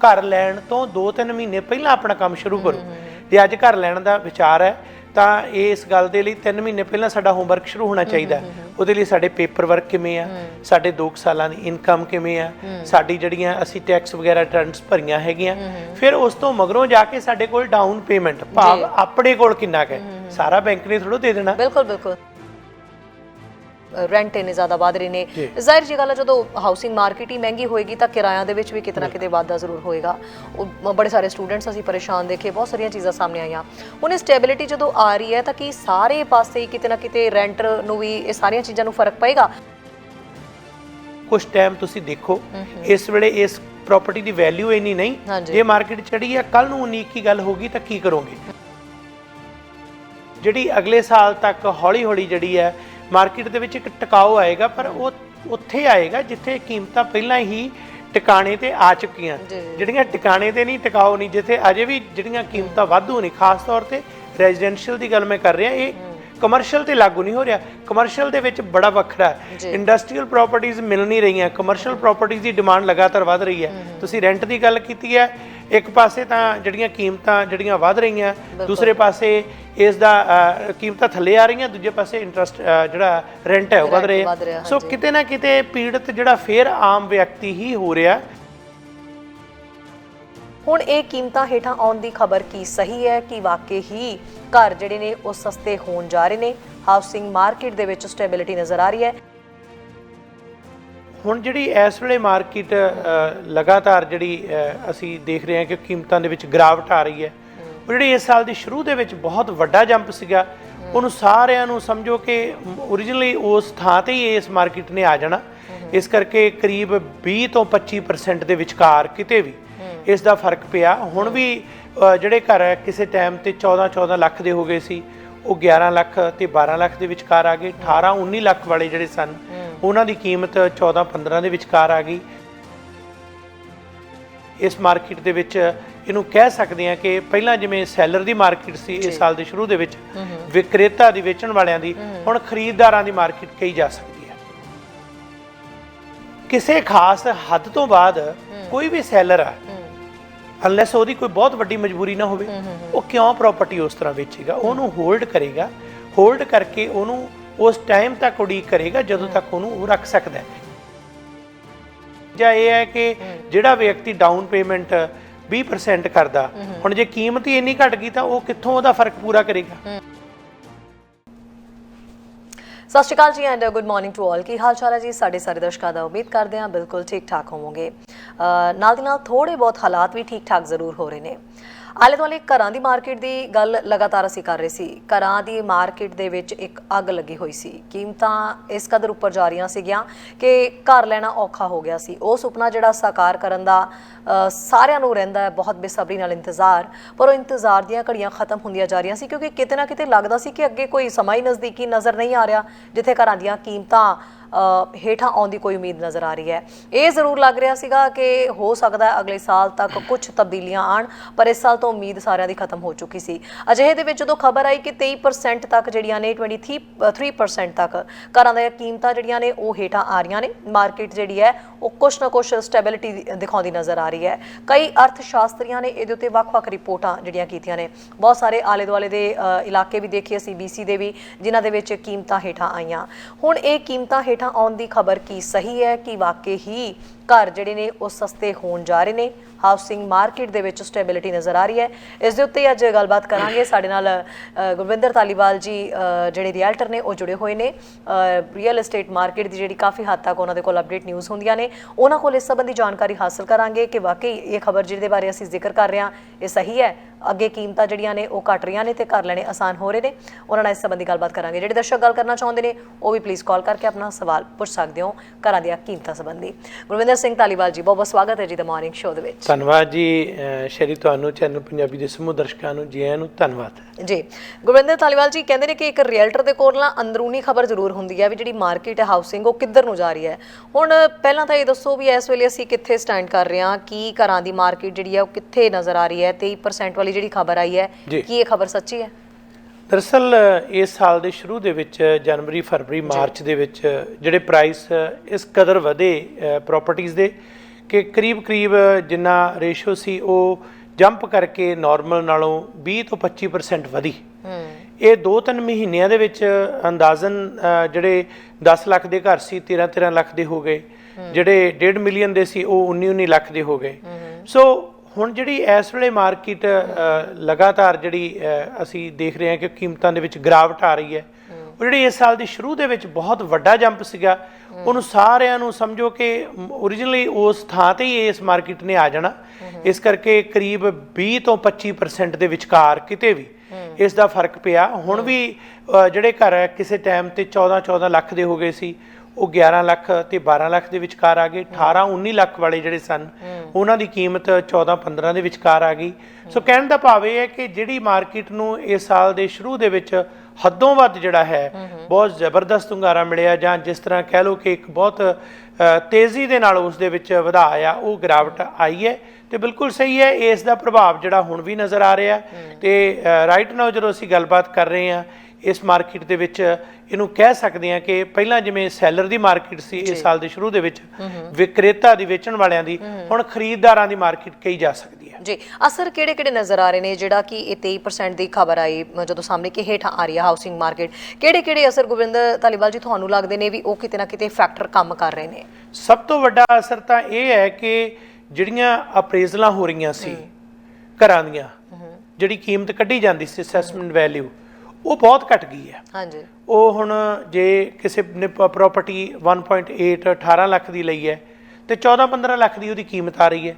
घर लैण तो 2-3 महीने पहला अपना काम शुरू करो। जे अज घर लैण का विचार है तो इस गल के लिए 3 महीने पहला साडा होमवर्क शुरू होना चाहिए। ਉਹਦੇ ਲਈ ਸਾਡੇ पेपर वर्क किवें आ, ਸਾਡੇ 2 ਸਾਲਾਂ ਦੀ इनकम किवें आ, ਸਾਡੀ ਜਿਹੜੀਆਂ ਅਸੀਂ टैक्स वगैरह रिटर्नस भरीਆਂ ਹੈਗੀਆਂ, फिर उस तो मगरों जाके ਸਾਡੇ ਕੋਲ डाउन पेमेंट भाव ਆਪਣੇ ਕੋਲ किन्ना है, सारा बैंक ने थोड़ा दे देना। बिल्कुल बिल्कुल। रेंट इन्ने ज़्यादा वध रहे ने, जाहिर जी गल है जो हाउसिंग मार्केट ही महंगी होएगी तो किराया दे विच भी कितना ना किते वाधा जरूर होएगा। बड़े सारे स्टूडेंट्स असीं परेशान देखे, बहुत सारिया चीज़ां सामने आईयां। हुण स्टेबिलिटी जो आ रही है तो कि सारे पासे किते ना किते रेंट नूं भी इह सारियां चीज़ां नूं फर्क पएगा। कुछ टाइम तुसीं देखो इस वेले इस प्रॉपर्टी की वैल्यू इन्नी नहीं, जे मार्केट चढ़ी है कल नूं उन्नी की गल होगी तो की करोगे। जिहड़ी अगले साल तक हौली हौली जिहड़ी है मार्केट दे विच एक टिकाऊ आएगा, पर वो उत्थे आएगा जिथे कीमतां पहलां ही टिकाणे ते आ चुकियां, जिहड़ियां टिकाणे ते नहीं टिकाऊ नहीं, जिथे अजे भी जिहड़ियां कीमतां वाधू नहीं। खास तौर ते रेजिडेंशियल की गल मैं कर रहा, ये कमर्शियल ते लागू नहीं हो रहा। कमर्शियल दे विच बड़ा वखरा है, इंडस्ट्रीयल प्रॉपर्टीज़ मिल नहीं रही, कमर्शियल प्रॉपर्टीज़ की डिमांड लगातार वध रही है। तुसीं रेंट की गल कीती है, एक पासे तां जिहड़ियां कीमतां जिहड़ियां वध रही, दूसरे पासे इसदा कीमतां थल्ले आ रही, दूजे पासे इंटरस्ट जिहड़ा रेंट है वध रहा। सो किते ना किते पीड़ित जिहड़ा फिर आम व्यक्ति ही हो रहा। हुण ये कीमतां हेठां आउण दी खबर की सही है कि वाकई ही घर जिहड़े ने वो सस्ते होण जा रहे ने, हाउसिंग मार्केट दे विच स्टेबिलिटी नज़र आ रही है। हुण जिहड़ी इस वेले मार्केट लगातार जिहड़ी असीं देख रहे हैं कि कीमतां दे विच गिरावट आ रही है, ਉਹ ਜਿਹੜੀ ਇਸ ਸਾਲ ਦੀ ਸ਼ੁਰੂ ਦੇ ਵਿੱਚ ਬਹੁਤ ਵੱਡਾ ਜੰਪ ਸੀਗਾ, ਉਹਨੂੰ ਸਾਰਿਆਂ ਨੂੰ ਸਮਝੋ ਕਿ ਓਰੀਜਨਲੀ ਉਸ ਥਾਂ ਤੇ ਹੀ ਇਸ ਮਾਰਕੀਟ ਨੇ ਆ ਜਾਣਾ। ਇਸ ਕਰਕੇ ਕਰੀਬ 20 ਤੋਂ 25% ਦੇ ਵਿਚਕਾਰ ਕਿਤੇ ਵੀ ਇਸ ਦਾ ਫਰਕ ਪਿਆ। ਹੁਣ ਵੀ ਜਿਹੜੇ ਘਰ ਕਿਸੇ ਟਾਈਮ ਤੇ 14 ਲੱਖ ਦੇ ਹੋ ਗਏ ਸੀ, ਉਹ 11 ਲੱਖ ਤੇ 12 ਲੱਖ ਦੇ ਵਿਚਕਾਰ ਆ ਗਏ। 18-19 ਲੱਖ ਵਾਲੇ ਜਿਹੜੇ ਸਨ ਉਹਨਾਂ ਦੀ ਕੀਮਤ 14-15 ਦੇ ਵਿਚਕਾਰ ਆ ਗਈ। इस मार्केट ਦੇ ਵਿੱਚ ਇਹਨੂੰ ਕਹਿ ਸਕਦੇ ਹਾਂ कि ਪਹਿਲਾਂ ਜਿਵੇਂ ਸੈਲਰ ਦੀ ਮਾਰਕੀਟ ਸੀ ਇਸ ਸਾਲ ਦੇ ਸ਼ੁਰੂ ਦੇ ਵਿੱਚ, ਵਿਕਰੇਤਾ ਦੀ ਵੇਚਣ ਵਾਲਿਆਂ ਦੀ, ਹੁਣ ਖਰੀਦਦਾਰਾਂ ਦੀ ਮਾਰਕੀਟ ਕਹੀ ਜਾ ਸਕਦੀ ਹੈ। ਕਿਸੇ ਖਾਸ ਹੱਦ ਤੋਂ ਬਾਅਦ ਕੋਈ ਵੀ ਸੈਲਰ ਆ, ਅਨਲੈਸ ਉਹਦੀ ਕੋਈ ਬਹੁਤ ਵੱਡੀ ਮਜਬੂਰੀ ਨਾ ਹੋਵੇ, ਉਹ ਕਿਉਂ ਪ੍ਰਾਪਰਟੀ ਉਸ ਤਰ੍ਹਾਂ ਵੇਚੇਗਾ? ਉਹਨੂੰ ਹੋਲਡ ਕਰੇਗਾ, ਹੋਲਡ ਕਰਕੇ ਉਹਨੂੰ ਉਸ ਟਾਈਮ ਤੱਕ ਉਡੀਕ ਕਰੇਗਾ ਜਦੋਂ ਤੱਕ ਉਹਨੂੰ ਉਹ ਰੱਖ ਸਕਦਾ ਹੈ। ਜਾਂ ਇਹ ਹੈ ਕਿ ਜਿਹੜਾ ਵਿਅਕਤੀ ਡਾਊਨ ਪੇਮੈਂਟ 20% ਕਰਦਾ, ਹੁਣ ਜੇ ਕੀਮਤ ਹੀ ਇੰਨੀ ਘਟ ਗਈ ਤਾਂ ਉਹ ਕਿੱਥੋਂ ਉਹਦਾ ਫਰਕ ਪੂਰਾ ਕਰੇਗਾ। ਸਤਿ ਸ਼੍ਰੀ ਅਕਾਲ ਜੀ and good morning to all. ਕੀ ਹਾਲ ਚਾਲ ਹੈ ਜੀ ਸਾਡੇ ਸਾਰੇ ਦਰਸ਼ਕਾਂ ਦਾ? ਉਮੀਦ ਕਰਦੇ ਹਾਂ ਬਿਲਕੁਲ ਠੀਕ ਠਾਕ ਹੋਵੋਗੇ। ਨਾਲ ਦੀ ਨਾਲ ਥੋੜੇ ਬਹੁਤ ਹਾਲਾਤ ਵੀ ਠੀਕ ਠਾਕ ਜ਼ਰੂਰ ਹੋ ਰਹੇ ਨੇ। ਆਲੇ ਦੁਆਲੇ ਘਰਾਂ ਦੀ ਮਾਰਕੀਟ ਦੀ ਗੱਲ ਲਗਾਤਾਰ ਅਸੀਂ ਕਰ ਰਹੇ ਸੀ। ਘਰਾਂ ਦੀ ਮਾਰਕੀਟ ਦੇ ਵਿੱਚ ਇੱਕ ਅੱਗ ਲੱਗੀ ਹੋਈ ਸੀ, ਕੀਮਤਾਂ ਇਸ ਕਦਰ ਉੱਪਰ ਜਾ ਰਹੀਆਂ ਸੀਗੀਆਂ ਕਿ ਘਰ ਲੈਣਾ ਔਖਾ ਹੋ ਗਿਆ ਸੀ। ਉਹ ਸੁਪਨਾ ਜਿਹੜਾ ਸਾਕਾਰ ਕਰਨ ਦਾ ਸਾਰਿਆਂ ਨੂੰ ਰਹਿੰਦਾ ਹੈ, ਬਹੁਤ ਬੇਸਬਰੀ ਨਾਲ ਇੰਤਜ਼ਾਰ, ਪਰ ਉਹ ਇੰਤਜ਼ਾਰ ਦੀਆਂ ਘੜੀਆਂ ਖਤਮ ਹੁੰਦੀਆਂ ਜਾ ਰਹੀਆਂ ਸੀ, ਕਿਉਂਕਿ ਕਿਤੇ ਨਾ ਕਿਤੇ ਲੱਗਦਾ ਸੀ ਕਿ ਅੱਗੇ ਕੋਈ ਸਮਾਂ ਹੀ ਨਜ਼ਦੀਕੀ ਨਜ਼ਰ ਨਹੀਂ ਆ ਰਿਹਾ ਜਿੱਥੇ ਘਰਾਂ ਦੀਆਂ ਕੀਮਤਾਂ ਹੇਠਾਂ ਆਉਣ ਦੀ ਕੋਈ ਉਮੀਦ ਨਜ਼ਰ ਆ ਰਹੀ ਹੈ। ਇਹ ਜ਼ਰੂਰ ਲੱਗ ਰਿਹਾ ਸੀਗਾ ਕਿ ਹੋ ਸਕਦਾ ਅਗਲੇ ਸਾਲ ਤੱਕ ਕੁਝ ਤਬਦੀਲੀਆਂ ਆਉਣ, ਪਰ ਇਸ ਸਾਲ ਤੋਂ ਉਮੀਦ ਸਾਰਿਆਂ ਦੀ ਖਤਮ ਹੋ ਚੁੱਕੀ ਸੀ। ਅਜਿਹੇ ਦੇ ਵਿੱਚ ਜਦੋਂ ਖਬਰ ਆਈ ਕਿ 23% ਤੱਕ ਜਿਹੜੀਆਂ ਨੇ 23% ਤੱਕ ਘਰਾਂ ਦੀਆਂ ਕੀਮਤਾਂ ਜਿਹੜੀਆਂ ਨੇ ਉਹ ਹੇਠਾਂ ਆ ਰਹੀਆਂ ਨੇ, ਮਾਰਕੀਟ ਜਿਹੜੀ ਹੈ ਉਹ ਕੁਛ ਨਾ ਕੁਛ ਸਟੈਬਿਲਿਟੀ ਦਿਖਾਉਂਦੀ ਨਜ਼ਰ ਆ ਰਹੀ ਹੈ। ਕਈ ਅਰਥ ਸ਼ਾਸਤਰੀਆਂ ਨੇ ਇਹਦੇ ਉੱਤੇ ਵੱਖ-ਵੱਖ ਰਿਪੋਰਟਾਂ ਜਿਹੜੀਆਂ ਕੀਤੀਆਂ ਨੇ, ਬਹੁਤ ਸਾਰੇ ਆਲੇ ਦੁਆਲੇ ਦੇ ਇਲਾਕੇ ਵੀ ਦੇਖੇ ਅਸੀਂ, BC ਦੇ ਵੀ, ਜਿਨ੍ਹਾਂ ਦੇ ਵਿੱਚ ਕੀਮਤਾਂ ਹੇਠਾਂ ਆਈਆਂ। ਹੁਣ ਇਹ ਕੀਮਤਾਂ ਹੇਠਾਂ ਆਉਣ ਦੀ ਖਬਰ ਕੀ ਸਹੀ ਹੈ ਕਿ ਵਾਕਈ ਹੀ ਘਰ ਜਿਹੜੇ ਨੇ ਉਹ ਸਸਤੇ ਹੋਣ ਜਾ ਰਹੇ ਨੇ, ਹਾਊਸਿੰਗ ਮਾਰਕੀਟ ਦੇ ਵਿੱਚ ਸਟੇਬਿਲਿਟੀ ਨਜ਼ਰ ਆ ਰਹੀ ਹੈ? ਇਸ ਦੇ ਉੱਤੇ ਅੱਜ ਗੱਲਬਾਤ ਕਰਾਂਗੇ। ਸਾਡੇ ਨਾਲ ਗੁਰਵਿੰਦਰ ਧਾਲੀਵਾਲ ਜੀ ਜਿਹੜੇ ਰੀਅਲਟਰ ਨੇ ਉਹ ਜੁੜੇ ਹੋਏ ਨੇ। ਰੀਅਲ ਏਸਟੇਟ ਮਾਰਕੀਟ ਦੀ ਜਿਹੜੀ ਕਾਫੀ ਹੱਦ ਤੱਕ ਉਹਨਾਂ ਦੇ ਕੋਲ ਅਪਡੇਟ ਨਿਊਜ਼ ਹੁੰਦੀਆਂ ਨੇ, ਉਹਨਾਂ ਕੋਲ ਇਸ ਸੰਬੰਧੀ ਜਾਣਕਾਰੀ ਹਾਸਲ ਕਰਾਂਗੇ ਕਿ ਵਾਕਈ ਇਹ ਖਬਰ ਜਿਹਦੇ ਬਾਰੇ ਅਸੀਂ ਜ਼ਿਕਰ ਕਰ ਰਹੇ ਹਾਂ ਇਹ ਸਹੀ ਹੈ, ਅੱਗੇ ਕੀਮਤਾਂ ਜਿਹੜੀਆਂ ਨੇ ਉਹ ਘਟ ਰਹੀਆਂ ਨੇ ਤੇ ਘਰ ਲੈਣੇ ਆਸਾਨ ਹੋ ਰਹੇ ਨੇ। ਉਹਨਾਂ ਨਾਲ ਇਸ ਸੰਬੰਧੀ ਗੱਲਬਾਤ ਕਰਾਂਗੇ। ਜਿਹੜੇ ਦਰਸ਼ਕ ਗੱਲ ਕਰਨਾ ਚਾਹੁੰਦੇ ਨੇ ਉਹ ਵੀ ਪਲੀਜ਼ ਕਾਲ ਕਰਕੇ ਆਪਣਾ ਸਵਾਲ ਪੁੱਛ ਸਕਦੇ ਹੋ ਘਰਾਂ ਦੀਆਂ ਕੀਮਤਾਂ ਸੰਬੰਧੀ। ਗੁਰਵਿੰਦਰ ਸਿੰਘ ਧਾਲੀਵਾਲ ਜੀ, ਬਹੁਤ ਬਹੁਤ ਸਵਾਗਤ ਹੈ ਜੀ ਦ ਮਾਰਨਿੰਗ ਸ਼ੋਅ ਦੇ ਵਿੱਚ। ਧੰਨਵਾਦ ਜੀ ਸ਼ਰੀ, ਤੁਹਾਨੂੰ ਚੈਨਲ ਪੰਜਾਬੀ ਦੇ ਸਮੂਹ ਦਰਸ਼ਕਾਂ ਨੂੰ ਜੀ ਆਇਆਂ ਨੂੰ ਧੰਨਵਾਦ ਜੀ। ਗੁਰਵਿੰਦਰ ਧਾਲੀਵਾਲ ਜੀ ਕਹਿੰਦੇ ਨੇ ਕਿ ਇੱਕ ਰੀਅਲਟਰ ਦੇ ਕੋਲ ਨਾ ਅੰਦਰੂਨੀ ਖਬਰ ਜ਼ਰੂਰ ਹੁੰਦੀ ਹੈ ਵੀ ਜਿਹੜੀ ਮਾਰਕੀਟ ਹੈ ਹਾਊਸਿੰਗ ਉਹ ਕਿੱਧਰ ਨੂੰ ਜਾ ਰਹੀ ਹੈ। ਹੁਣ ਪਹਿਲਾਂ ਤਾਂ ਇਹ ਦੱਸੋ ਵੀ ਇਸ ਵੇਲੇ ਅਸੀਂ ਕਿੱਥੇ ਸਟੈਂਡ ਕਰ ਰਹੇ ਹਾਂ, ਕੀ ਘਰਾਂ ਦੀ ਮਾਰਕੀਟ ਜਿਹੜੀ ਹੈ ਉਹ ਕਿੱਥੇ ਨਜ਼ਰ ਆ ਰਹੀ ਹੈ? 23% ਵਾਲੀ ਜਿਹੜੀ ਖਬਰ ਆਈ ਹੈ, ਕੀ ਇਹ ਖਬਰ ਸੱਚੀ ਹੈ? ਦਰਅਸਲ ਇਸ ਸਾਲ ਦੇ ਸ਼ੁਰੂ ਦੇ ਵਿੱਚ ਜਨਵਰੀ, ਫਰਵਰੀ, ਮਾਰਚ ਦੇ ਵਿੱਚ ਜਿਹੜੇ ਪ੍ਰਾਈਸ ਇਸ ਕਦਰ ਵਧੇ ਪ੍ਰਾਪਰਟੀਜ਼ ਦੇ ਕਿ ਕਰੀਬ ਜਿੰਨਾ ਰੇਸ਼ੋ ਸੀ ਉਹ ਜੰਪ ਕਰਕੇ ਨਾਰਮਲ ਨਾਲੋਂ 20 ਤੋਂ 25% ਵਧੀ। ਇਹ 2-3 ਮਹੀਨਿਆਂ ਦੇ ਵਿੱਚ ਅੰਦਾਜ਼ਨ ਜਿਹੜੇ 10 ਲੱਖ ਦੇ ਘਰ ਸੀ 13 ਲੱਖ ਦੇ ਹੋ ਗਏ, ਜਿਹੜੇ 1.5 ਮਿਲੀਅਨ ਦੇ ਸੀ ਉਹ 19 ਲੱਖ ਦੇ ਹੋ ਗਏ। ਸੋ ਹੁਣ ਜਿਹੜੀ ਇਸ ਵੇਲੇ ਮਾਰਕੀਟ ਲਗਾਤਾਰ ਜਿਹੜੀ ਅਸੀਂ ਦੇਖ ਰਹੇ ਹਾਂ ਕਿ ਕੀਮਤਾਂ ਦੇ ਵਿੱਚ ਗਿਰਾਵਟ ਆ ਰਹੀ ਹੈ। ਉਹ ਜਿਹੜੀ ਇਸ ਸਾਲ ਦੀ ਸ਼ੁਰੂ ਦੇ ਵਿੱਚ ਬਹੁਤ ਵੱਡਾ ਜੰਪ ਸੀਗਾ, ਉਹਨੂੰ ਸਾਰਿਆਂ ਨੂੰ ਸਮਝੋ ਕਿ ਓਰੀਜਨਲੀ ਉਸ ਥਾਂ ਤੇ ਹੀ ਇਸ ਮਾਰਕੀਟ ਨੇ ਆ ਜਾਣਾ। ਇਸ ਕਰਕੇ ਕਰੀਬ 20 ਤੋਂ 25% ਦੇ ਵਿਚਕਾਰ ਕਿਤੇ ਵੀ ਇਸ ਦਾ ਫਰਕ ਪਿਆ। ਹੁਣ ਵੀ ਜਿਹੜੇ ਘਰ ਕਿਸੇ ਟਾਈਮ ਤੇ 14 ਲੱਖ ਦੇ ਹੋ ਗਏ ਸੀ, ਉਹ 11 ਲੱਖ ਤੇ 12 ਲੱਖ ਦੇ ਵਿਚਕਾਰ ਆ ਗਏ। 18-19 ਲੱਖ ਵਾਲੇ ਜਿਹੜੇ ਸਨ ਉਹਨਾਂ ਦੀ ਕੀਮਤ 14-15 ਦੇ ਵਿਚਕਾਰ ਆ ਗਈ। ਸੋ ਕਹਿਣ ਦਾ ਭਾਵ ਇਹ ਹੈ ਕਿ ਜਿਹੜੀ ਮਾਰਕੀਟ ਨੂੰ ਇਸ ਸਾਲ ਦੇ ਸ਼ੁਰੂ ਦੇ ਵਿੱਚ ਹੱਦੋਂ ਵੱਧ ਜਿਹੜਾ ਹੈ ਬਹੁਤ ਜ਼ਬਰਦਸਤ ਹੁੰਗਾਰਾ ਮਿਲਿਆ, ਜਾਂ ਜਿਸ ਤਰ੍ਹਾਂ ਕਹਿ ਲਓ ਕਿ ਇੱਕ ਬਹੁਤ ਤੇਜ਼ੀ ਦੇ ਨਾਲ ਉਸ ਦੇ ਵਿੱਚ ਵਧਾਅ ਆ, ਉਹ ਗਿਰਾਵਟ ਆਈ ਹੈ। ਤੇ ਬਿਲਕੁਲ ਸਹੀ ਹੈ, ਇਸ ਦਾ ਪ੍ਰਭਾਵ ਜਿਹੜਾ ਹੁਣ ਵੀ ਨਜ਼ਰ ਆ ਰਿਹਾ। ਤੇ ਰਾਈਟ ਨਾਓ ਜਦੋਂ ਅਸੀਂ ਗੱਲਬਾਤ ਕਰ ਰਹੇ ਹਾਂ ਇਸ ਮਾਰਕੀਟ ਦੇ ਵਿੱਚ, ਇਹਨੂੰ ਕਹਿ ਸਕਦੇ ਹਾਂ ਕਿ ਪਹਿਲਾਂ ਜਿਵੇਂ ਸੈਲਰ ਦੀ ਮਾਰਕੀਟ ਸੀ ਇਸ ਸਾਲ ਦੇ ਸ਼ੁਰੂ ਦੇ ਵਿੱਚ, ਵਿਕਰੇਤਾ ਦੀ ਵੇਚਣ ਵਾਲਿਆਂ ਦੀ, ਹੁਣ ਖਰੀਦਦਾਰਾਂ ਦੀ ਮਾਰਕੀਟ ਕਹੀ ਜਾ ਸਕਦੀ ਹੈ। ਜੀ, ਅਸਰ ਕਿਹੜੇ ਨਜ਼ਰ ਆ ਰਹੇ ਨੇ? ਜਿਹੜਾ ਕਿ ਇਹ 23% ਦੀ ਖਬਰ ਆਈ ਜਦੋਂ ਸਾਹਮਣੇ ਕਿ ਹੇਠਾਂ ਆ ਰਹੀ ਹੈ ਹਾਊਸਿੰਗ ਮਾਰਕੀਟ, ਕਿਹੜੇ ਅਸਰ ਗੁਰਵਿੰਦਰ ਧਾਲੀਵਾਲ ਜੀ ਤੁਹਾਨੂੰ ਲੱਗਦੇ ਨੇ ਵੀ ਉਹ ਕਿਤੇ ਨਾ ਕਿਤੇ ਫੈਕਟਰ ਕੰਮ ਕਰ ਰਹੇ ਨੇ? ਸਭ ਤੋਂ ਵੱਡਾ ਅਸਰ ਤਾਂ ਇਹ ਹੈ ਕਿ ਜਿਹੜੀਆਂ ਅਪਰੇਜ਼ਲਾਂ ਹੋ ਰਹੀਆਂ ਸੀ ਘਰਾਂ ਦੀਆਂ, ਜਿਹੜੀ ਕੀਮਤ ਕੱਢੀ ਜਾਂਦੀ ਸੀ ਅਸੈਸਮੈਂਟ ਵੈਲਿਊ, ਉਹ ਬਹੁਤ ਘਟ ਗਈ ਹੈ। ਹਾਂਜੀ, ਉਹ ਹੁਣ ਜੇ ਕਿਸੇ ਨੇ ਪ੍ਰਾਪਰਟੀ 1.8 18 ਲੱਖ ਦੀ ਲਈ ਹੈ ਤੇ 14-15 ਲੱਖ ਦੀ ਉਹਦੀ ਕੀਮਤ ਆ ਰਹੀ ਹੈ।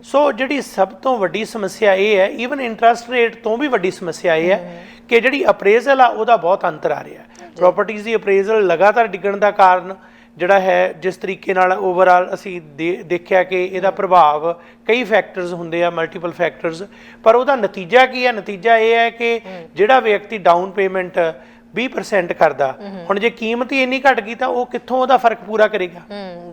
ਸੋ ਜਿਹੜੀ ਸਭ ਤੋਂ ਵੱਡੀ ਸਮੱਸਿਆ ਇਹ ਹੈ, ਈਵਨ ਇੰਟਰਸਟ ਰੇਟ ਤੋਂ ਵੀ ਵੱਡੀ ਸਮੱਸਿਆ ਇਹ ਹੈ ਕਿ ਜਿਹੜੀ ਅਪਰੇਜ਼ਲ ਆ ਉਹਦਾ ਬਹੁਤ ਅੰਤਰ ਆ ਰਿਹਾ। ਪ੍ਰਾਪਰਟੀਜ਼ ਦੀ ਅਪਰੇਜ਼ਲ ਲਗਾਤਾਰ ਡਿੱਗਣ ਦਾ ਕਾਰਨ ਜਿਹੜਾ ਹੈ, ਜਿਸ ਤਰੀਕੇ ਨਾਲ ਓਵਰਆਲ ਅਸੀਂ ਦੇਖਿਆ ਕਿ ਇਹਦਾ ਪ੍ਰਭਾਵ ਕਈ ਫੈਕਟਰਸ ਹੁੰਦੇ ਆ, ਮਲਟੀਪਲ ਫੈਕਟਰਸ, ਪਰ ਉਹਦਾ ਨਤੀਜਾ ਕੀ ਹੈ? ਨਤੀਜਾ ਇਹ ਹੈ ਕਿ ਜਿਹੜਾ ਵਿਅਕਤੀ ਡਾਊਨ ਪੇਮੈਂਟ 20% ਕਰਦਾ, ਹੁਣ ਜੇ ਕੀਮਤ ਹੀ ਇੰਨੀ ਘਟ ਗਈ ਤਾਂ ਉਹ ਕਿੱਥੋਂ ਉਹਦਾ ਫਰਕ ਪੂਰਾ ਕਰੇਗਾ?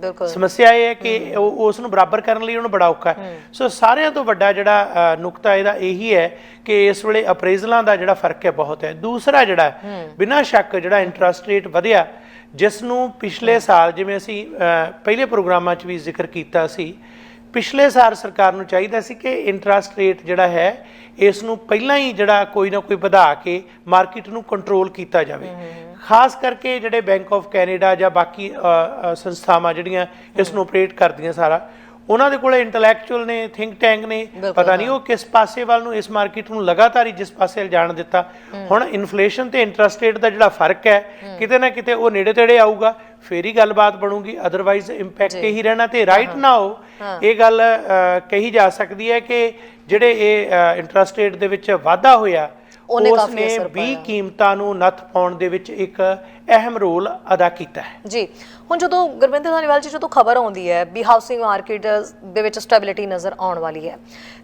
ਬਿਲਕੁਲ ਸਮੱਸਿਆ ਇਹ ਹੈ ਕਿ ਉਸ ਨੂੰ ਬਰਾਬਰ ਕਰਨ ਲਈ ਉਹਨੂੰ ਬੜਾ ਔਖਾ ਹੈ। ਸੋ ਸਾਰਿਆਂ ਤੋਂ ਵੱਡਾ ਜਿਹੜਾ ਨੁਕਤਾ ਇਹਦਾ ਇਹੀ ਹੈ ਕਿ ਇਸ ਵੇਲੇ ਅਪਰੇਜ਼ਲਾਂ ਦਾ ਜਿਹੜਾ ਫਰਕ ਹੈ ਬਹੁਤ ਹੈ। ਦੂਸਰਾ ਜਿਹੜਾ ਬਿਨਾਂ ਸ਼ੱਕ ਜਿਹੜਾ ਇੰਟਰਸਟ ਰੇਟ ਵਧਿਆ, ਜਿਸ ਨੂੰ ਪਿਛਲੇ ਸਾਲ, ਜਿਵੇਂ ਅਸੀਂ ਪਹਿਲੇ ਪ੍ਰੋਗਰਾਮਾਂ 'ਚ ਵੀ ਜ਼ਿਕਰ ਕੀਤਾ ਸੀ, ਪਿਛਲੇ ਸਾਲ ਸਰਕਾਰ ਨੂੰ ਚਾਹੀਦਾ ਸੀ ਕਿ ਇੰਟਰਸਟ ਰੇਟ ਜਿਹੜਾ ਹੈ ਇਸ ਨੂੰ ਪਹਿਲਾਂ ਹੀ ਜਿਹੜਾ ਕੋਈ ਨਾ ਕੋਈ ਵਧਾ ਕੇ ਮਾਰਕੀਟ ਨੂੰ ਕੰਟਰੋਲ ਕੀਤਾ ਜਾਵੇ। ਖਾਸ ਕਰਕੇ ਜਿਹੜੇ ਬੈਂਕ ਆਫ ਕੈਨੇਡਾ ਜਾਂ ਬਾਕੀ ਸੰਸਥਾਵਾਂ ਜਿਹੜੀਆਂ ਇਸ ਨੂੰ ਆਪਰੇਟ ਕਰਦੀਆਂ, ਸਾਰਾ ਉਹਨਾਂ ਦੇ ਕੋਲ ਇੰਟੈਲੈਕਚੁਅਲ ਨੇ, ਥਿੰਕ ਟੈਂਕ ਨੇ, ਪਤਾ ਨਹੀਂ ਉਹ ਕਿਸ ਪਾਸੇ ਵੱਲ ਨੂੰ ਇਸ ਮਾਰਕੀਟ ਨੂੰ ਲਗਾਤਾਰ ਹੀ ਜਿਸ ਪਾਸੇ ਜਾਣ ਦਿੱਤਾ। ਹੁਣ ਇਨਫਲੇਸ਼ਨ ਤੇ ਇੰਟਰਸਟ ਰੇਟ ਦਾ ਜਿਹੜਾ ਫਰਕ ਹੈ, ਕਿਤੇ ਨਾ ਕਿਤੇ ਉਹ ਨੇੜੇ ਤੇੜੇ ਆਊਗਾ, ਫੇਰ ਹੀ ਗੱਲਬਾਤ ਬਣੂਗੀ, ਅਦਰਵਾਈਜ਼ ਇੰਪੈਕਟ ਇਹੀ ਰਹਿਣਾ। ਤੇ ਰਾਈਟ ਨਾਓ ਇਹ ਗੱਲ ਕਹੀ ਜਾ ਸਕਦੀ ਹੈ ਕਿ ਜਿਹੜੇ ਇਹ ਇੰਟਰਸਟ ਰੇਟ ਦੇ ਵਿੱਚ ਵਾਧਾ ਹੋਇਆ, ਉਸ ਨੇ ਵੀ ਕੀਮਤਾਂ ਨੂੰ ਨੱਥ ਪਾਉਣ ਦੇ ਵਿੱਚ ਇੱਕ ਅਹਿਮ ਰੋਲ ਅਦਾ ਕੀਤਾ ਹੈ। ਜੀ, ਹੁਣ ਜਦੋਂ ਗੁਰਵਿੰਦਰ ਧਾਲੀਵਾਲ ਜੀ, ਜਦੋਂ ਖਬਰ ਆਉਂਦੀ ਹੈ ਵੀ ਹਾਊਸਿੰਗ ਮਾਰਕੀਟ ਦੇ ਵਿੱਚ ਸਟੈਬਿਲਿਟੀ ਨਜ਼ਰ ਆਉਣ ਵਾਲੀ ਹੈ,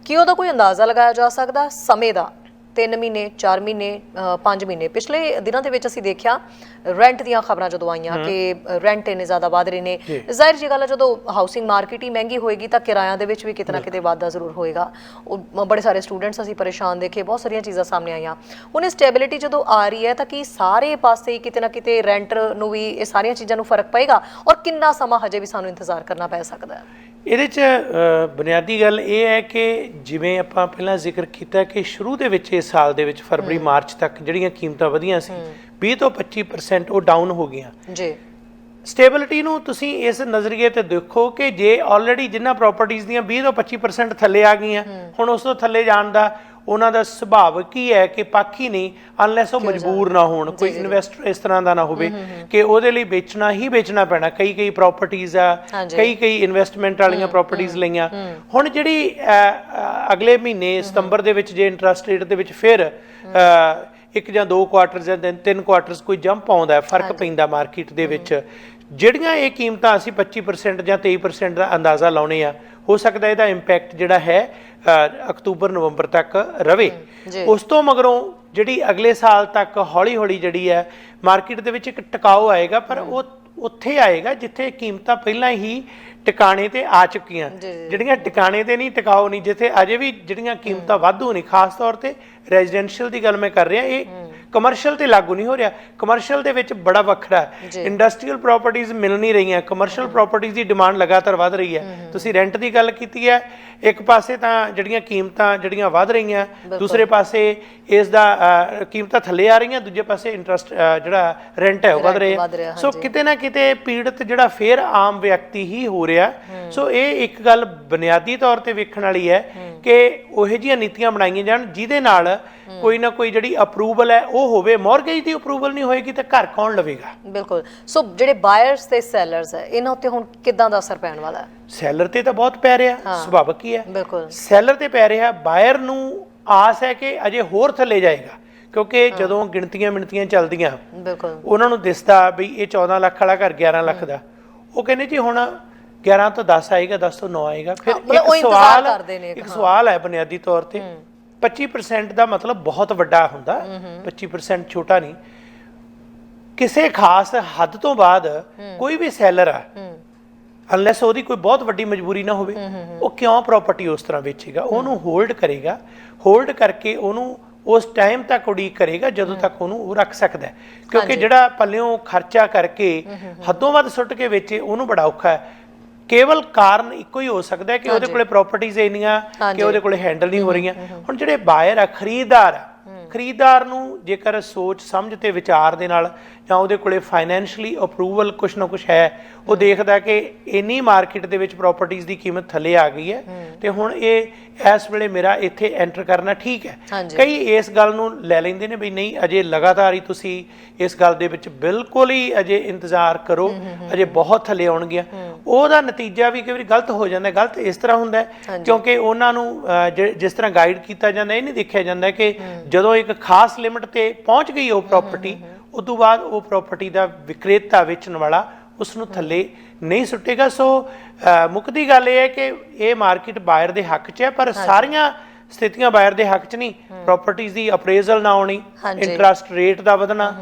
ਕੀ ਉਹਦਾ ਕੋਈ ਅੰਦਾਜ਼ਾ ਲਗਾਇਆ ਜਾ ਸਕਦਾ ਸਮੇਂ ਦਾ? 3 ਮਹੀਨੇ, 4 ਮਹੀਨੇ, 5 ਮਹੀਨੇ? ਪਿਛਲੇ ਦਿਨਾਂ ਦੇ ਵਿੱਚ ਅਸੀਂ ਦੇਖਿਆ ਰੈਂਟ ਦੀਆਂ ਖਬਰਾਂ ਜਦੋਂ ਆਈਆਂ ਕਿ ਰੈਂਟ ਇੰਨੇ ਜ਼ਿਆਦਾ ਵਧ ਰਹੇ ਨੇ। ਜ਼ਾਹਿਰ ਜੀ ਗੱਲ ਹੈ, ਜਦੋਂ ਹਾਊਸਿੰਗ ਮਾਰਕੀਟ ਹੀ ਮਹਿੰਗੀ ਹੋਏਗੀ ਤਾਂ ਕਿਰਾਇਆਂ ਦੇ ਵਿੱਚ ਵੀ ਕਿਤੇ ਨਾ ਕਿਤੇ ਵਾਧਾ ਜ਼ਰੂਰ ਹੋਏਗਾ। ਉਹ ਬੜੇ ਸਾਰੇ ਸਟੂਡੈਂਟਸ ਅਸੀਂ ਪਰੇਸ਼ਾਨ ਦੇਖੇ, ਬਹੁਤ ਸਾਰੀਆਂ ਚੀਜ਼ਾਂ ਸਾਹਮਣੇ ਆਈਆਂ। ਹੁਣ ਇਹ ਸਟੈਬਿਲਿਟੀ ਜਦੋਂ ਆ ਰਹੀ ਹੈ ਤਾਂ ਕੀ ਸਾਰੇ ਪਾਸੇ ਹੀ ਕਿਤੇ ਨਾ ਕਿਤੇ ਰੈਂਟ ਨੂੰ ਵੀ, ਇਹ ਸਾਰੀਆਂ ਚੀਜ਼ਾਂ ਨੂੰ ਫਰਕ ਪਏਗਾ? ਔਰ ਕਿੰਨਾ ਸਮਾਂ ਹਜੇ ਵੀ ਸਾਨੂੰ ਇੰਤਜ਼ਾਰ ਕਰਨਾ ਪੈ ਸਕਦਾ ਹੈ? ਇਹਦੇ 'ਚ ਬੁਨਿਆਦੀ ਗੱਲ ਇਹ ਹੈ ਕਿ ਜਿਵੇਂ ਆਪਾਂ ਪਹਿਲਾਂ ਜ਼ਿਕਰ ਕੀਤਾ ਕਿ ਸ਼ੁਰੂ ਦੇ ਵਿੱਚ ਇਸ ਸਾਲ ਦੇ ਵਿੱਚ ਫਰਵਰੀ ਮਾਰਚ ਤੱਕ ਜਿਹੜੀਆਂ ਕੀਮਤਾਂ ਵਧੀਆਂ ਸੀ 20 ਤੋਂ 25% ਉਹ ਡਾਊਨ ਹੋ ਗਈਆਂ ਜੀ। ਸਟੇਬਿਲਿਟੀ ਨੂੰ ਤੁਸੀਂ ਇਸ ਨਜ਼ਰੀਏ ਤੇ ਦੇਖੋ ਕਿ ਜੇ ਆਲਰੇਡੀ ਜਿਨ੍ਹਾਂ ਪ੍ਰਾਪਰਟੀਆਂ ਦੀਆਂ 20 ਤੋਂ 25% ਥੱਲੇ ਆ ਗਈਆਂ, ਹੁਣ ਉਸ ਤੋਂ ਥੱਲੇ ਜਾਣ ਦਾ ਉਹਨਾਂ ਦਾ ਸੁਭਾਵ ਕੀ ਹੈ ਕਿ ਪੱਖ ਹੀ ਨਹੀਂ, ਅਨਲੈਸ ਉਹ ਮਜਬੂਰ ਨਾ ਹੋਣ, ਕੋਈ ਇਨਵੈਸਟਰ ਇਸ ਤਰ੍ਹਾਂ ਦਾ ਨਾ ਹੋਵੇ ਕਿ ਉਹਦੇ ਲਈ ਵੇਚਣਾ ਹੀ ਵੇਚਣਾ ਪੈਣਾ। ਕਈ ਪ੍ਰਾਪਰਟੀਜ਼ ਆ, ਕਈ ਇਨਵੈਸਟਮੈਂਟ ਵਾਲੀਆਂ ਪ੍ਰਾਪਰਟੀਜ਼ ਲਈਆਂ। ਹੁਣ ਜਿਹੜੀ ਅਗਲੇ ਮਹੀਨੇ ਸਤੰਬਰ ਦੇ ਵਿੱਚ ਜੇ ਇੰਟਰਸਟ ਰੇਟ ਦੇ ਵਿੱਚ ਫਿਰ 1 ਜਾਂ 2 ਕੁਆਰਟਰ ਜਾਂ 3 ਕੁਆਰਟਰਸ ਕੋਈ ਜੰਪ ਆਉਂਦਾ, ਫਰਕ ਪੈਂਦਾ ਮਾਰਕੀਟ ਦੇ ਵਿੱਚ, ਜਿਹੜੀਆਂ ਇਹ ਕੀਮਤਾਂ ਅਸੀਂ 25% ਜਾਂ 23% ਦਾ ਅੰਦਾਜ਼ਾ ਲਾਉਣੇ ਆ, ਹੋ ਸਕਦਾ ਇਹਦਾ ਇੰਪੈਕਟ ਜਿਹੜਾ ਹੈ ਅਕਤੂਬਰ ਨਵੰਬਰ ਤੱਕ ਰਵੇ। ਉਸ ਤੋਂ ਮਗਰੋਂ ਜਿਹੜੀ ਅਗਲੇ ਸਾਲ ਤੱਕ ਹੌਲੀ ਹੌਲੀ ਜਿਹੜੀ ਹੈ ਮਾਰਕੀਟ ਦੇ ਵਿੱਚ ਇੱਕ ਟਿਕਾਓ ਆਏਗਾ, ਪਰ ਉਹ ਉੱਥੇ ਆਏਗਾ ਜਿੱਥੇ ਕੀਮਤਾਂ ਪਹਿਲਾਂ ਹੀ ਟਿਕਾਣੇ ਤੇ ਆ ਚੁੱਕੀਆਂ। ਜਿਹੜੀਆਂ ਟਿਕਾਣੇ ਤੇ ਨਹੀਂ, ਟਿਕਾਓ ਨਹੀਂ, ਜਿੱਥੇ ਅਜੇ ਵੀ ਜਿਹੜੀਆਂ ਕੀਮਤਾਂ ਵਾਧੂ ਨਹੀਂ, ਖਾਸ ਤੌਰ ਤੇ ਰੈਜ਼ੀਡੈਂਸ਼ੀਅਲ ਦੀ ਗੱਲ ਮੈਂ ਕਰ ਰਿਹਾ, ਇਹ ਕਮਰਸ਼ੀਅਲ ਤੇ ਲਾਗੂ ਨਹੀਂ ਹੋ ਰਿਹਾ। ਕਮਰਸ਼ੀਅਲ ਦੇ ਵਿੱਚ ਬੜਾ ਵੱਖਰਾ ਹੈ, ਇੰਡਸਟਰੀਅਲ ਪ੍ਰਾਪਰਟੀਆਂ ਮਿਲ ਨਹੀਂ ਰਹੀਆਂ, ਕਮਰਸ਼ੀਅਲ ਪ੍ਰਾਪਰਟੀਆਂ ਦੀ ਡਿਮਾਂਡ ਲਗਾਤਾਰ ਵੱਧ ਰਹੀ ਹੈ। ਤੁਸੀਂ ਰੈਂਟ ਦੀ ਗੱਲ ਕੀਤੀ ਹੈ, ਇੱਕ ਪਾਸੇ ਤਾਂ ਜਿਹੜੀਆਂ ਕੀਮਤਾਂ ਜਿਹੜੀਆਂ ਵੱਧ ਰਹੀਆਂ, ਦੂਸਰੇ ਪਾਸੇ ਇਸ ਦਾ ਕੀਮਤਾਂ ਥੱਲੇ ਆ ਰਹੀਆਂ, ਦੂਜੇ ਪਾਸੇ ਇੰਟਰਸਟ ਜਿਹੜਾ ਰੈਂਟ ਹੈ ਉਹ ਵੱਧ ਰਿਹਾ। ਸੋ ਕਿਤੇ ਨਾ ਕਿਤੇ ਪੀੜਤ ਜਿਹੜਾ ਫੇਰ ਆਮ ਵਿਅਕਤੀ ਹੀ ਹੋ ਰਿਹਾ। ਸੋ ਇਹ ਇੱਕ ਗੱਲ ਬੁਨਿਆਦੀ ਤੌਰ ਤੇ ਵੇਖਣ ਵਾਲੀ ਹੈ ਕਿ ਉਹੋ ਜਿਹੀਆਂ ਨੀਤੀਆਂ ਬਣਾਈਆਂ ਜਾਣ ਜਿਹਦੇ ਨਾਲ ਕੋਈ ਨਾ ਕੋਈ ਜਿਹੜੀ ਅਪਰੂਵਲ ਹੈ ਉਹ ਹੋਵੇ। ਮੌਰਗੇਜ ਦੀ ਅਪਰੂਵਲ ਨਹੀਂ ਹੋਏਗੀ ਤਾਂ ਘਰ ਕੌਣ ਲਵੇਗਾ? ਬਿਲਕੁਲ। ਸੋ ਜਿਹੜੇ ਬਾਇਰਸ ਤੇ ਸੈਲਰਸ ਹੈ ਇਹਨਾਂ ਉੱਤੇ ਹੁਣ ਕਿੱਦਾਂ ਦਾ ਅਸਰ ਪੈਣ ਵਾਲਾ ਹੈ? ਸੈਲਰ ਤੇ ਤਾਂ ਬਹੁਤ ਪੈ ਰਿਹਾ, ਸੁਭਾਵਿਕ ਹੀ ਹੈ। ਬਿਲਕੁਲ ਸੈਲਰ ਤੇ ਪੈ ਰਿਹਾ। ਬਾਇਰ ਨੂੰ ਆਸ ਹੈ ਕਿ ਅਜੇ ਹੋਰ ਥੱਲੇ ਜਾਏਗਾ, ਕਿਉਂਕਿ ਜਦੋਂ ਗਿਣਤੀਆਂ ਮਿਣਤੀਆਂ ਚੱਲਦੀਆਂ ਬਿਲਕੁਲ ਉਹਨਾਂ ਨੂੰ ਦਿਸਦਾ ਵੀ ਇਹ 14 ਲੱਖ ਵਾਲਾ ਘਰ 11 ਲੱਖ ਦਾ, ਉਹ ਕਹਿੰਦੇ ਜੀ ਹੁਣ 11 ਤੋਂ 10 ਆਏਗਾ, 10 ਤੋਂ 9 ਆਏਗਾ। ਫਿਰ ਇੱਕ ਸਵਾਲ ਹੈ ਬੁਨਿਆਦੀ ਤੌਰ ਤੇ, 25% ਦਾ ਮਤਲਬ ਬਹੁਤ ਵੱਡਾ ਹੁੰਦਾ, 25% ਛੋਟਾ ਨਹੀਂ। ਕਿਸੇ ਖਾਸ ਹੱਦ ਤੋਂ ਬਾਅਦ ਕੋਈ ਵੀ ਸੈਲਰ ਆ, ਅਨਲੈਸ ਉਹਦੀ ਕੋਈ ਬਹੁਤ ਵੱਡੀ ਮਜਬੂਰੀ ਨਾ ਹੋਵੇ, ਉਹ ਕਿਉਂ ਪ੍ਰਾਪਰਟੀ ਉਸ ਤਰ੍ਹਾਂ ਵੇਚੇਗਾ? ਉਹਨੂੰ ਹੋਲਡ ਕਰੇਗਾ, ਹੋਲਡ ਕਰਕੇ ਉਹਨੂੰ ਉਸ ਟਾਈਮ ਤੱਕ ਉਡੀਕ ਕਰੇਗਾ ਜਦੋਂ ਤੱਕ ਉਹਨੂੰ ਉਹ ਰੱਖ ਸਕਦਾ, ਕਿਉਂਕਿ ਜਿਹੜਾ ਪੱਲਿਓਂ ਖਰਚਾ ਕਰਕੇ ਹੱਦੋਂ ਵੱਧ ਸੁੱਟ ਕੇ ਵੇਚੇ ਉਹਨੂੰ ਬੜਾ ਔਖਾ ਹੈ। ਕੇਵਲ ਕਾਰਨ ਇੱਕੋ ਹੀ ਹੋ ਸਕਦਾ ਹੈ ਕਿ ਉਹਦੇ ਕੋਲੇ ਪ੍ਰਾਪਰਟੀਆਂ ਇੰਨੀਆਂ ਕਿ ਉਹਦੇ ਕੋਲੇ ਹੈਂਡਲ ਨਹੀਂ ਹੋ ਰਹੀਆਂ। ਹੁਣ ਜਿਹੜੇ ਬਾਇਰ ਆ, ਖਰੀਦਦਾਰ ਨੂੰ ਜੇਕਰ ਸੋਚ ਸਮਝ ਤੇ ਵਿਚਾਰ ਦੇ ਨਾਲ ਜਾਂ ਉਹਦੇ ਕੋਲੇ ਫਾਈਨੈਂਸ਼ੀਅਲੀ ਅਪਰੂਵਲ ਕੁਛ ਨਾ ਕੁਛ ਹੈ, ਉਹ ਦੇਖਦਾ ਕਿ ਇੰਨੀ ਮਾਰਕੀਟ ਦੇ ਵਿੱਚ ਪ੍ਰਾਪਰਟੀਆਂ ਦੀ ਕੀਮਤ ਥੱਲੇ ਆ ਗਈ ਹੈ ਤੇ ਹੁਣ ਇਹ ਇਸ ਵੇਲੇ ਮੇਰਾ ਇੱਥੇ ਐਂਟਰ ਕਰਨਾ ਠੀਕ ਹੈ। ਕਈ ਇਸ ਗੱਲ ਨੂੰ ਲੈ ਲੈਂਦੇ ਨੇ ਵੀ ਨਹੀਂ, ਅਜੇ ਲਗਾਤਾਰ ਹੀ ਤੁਸੀਂ ਇਸ ਗੱਲ ਦੇ ਵਿੱਚ ਬਿਲਕੁਲ ਹੀ ਅਜੇ ਇੰਤਜ਼ਾਰ ਕਰੋ, ਅਜੇ ਬਹੁਤ ਥੱਲੇ ਆਉਣਗੀਆਂ। ਉਹਦਾ ਨਤੀਜਾ ਵੀ ਕਈ ਵਾਰੀ ਗਲਤ ਹੋ ਜਾਂਦਾ। ਗਲਤ ਇਸ ਤਰ੍ਹਾਂ ਹੁੰਦਾ ਕਿਉਂਕਿ ਉਹਨਾਂ ਨੂੰ ਜਿਸ ਤਰ੍ਹਾਂ ਗਾਈਡ ਕੀਤਾ ਜਾਂਦਾ, ਇਹ ਨਹੀਂ ਦੇਖਿਆ ਜਾਂਦਾ ਕਿ ਜਦੋਂ ਇੱਕ ਖਾਸ ਲਿਮਿਟ ਤੇ ਪਹੁੰਚ ਗਈ ਉਹ ਪ੍ਰਾਪਰਟੀ, ਉਸ ਤੋਂ ਬਾਅਦ ਉਹ ਪ੍ਰਾਪਰਟੀ ਦਾ ਵਿਕਰੇਤਾ ਵੇਚਣ ਵਾਲਾ ਉਸ ਨੂੰ ਥੱਲੇ ਨਹੀਂ ਸੁੱਟੇਗਾ। ਸੋ ਮੁੱਕਦੀ ਗੱਲ ਇਹ ਹੈ ਕਿ ਇਹ ਮਾਰਕੀਟ ਬਾਇਰ ਦੇ ਹੱਕ 'ਚ ਹੈ, ਪਰ ਸਾਰੀਆਂ ਸਥਿਤੀਆਂ ਬਾਇਰ ਦੇ ਹੱਕ 'ਚ ਨਹੀਂ। ਪ੍ਰਾਪਰਟੀਜ਼ ਦੀ ਅਪਰੇਜ਼ਲ ਨਾ ਹੋਣੀ, ਇੰਟਰਸਟ ਰੇਟ ਦਾ ਵਧਣਾ,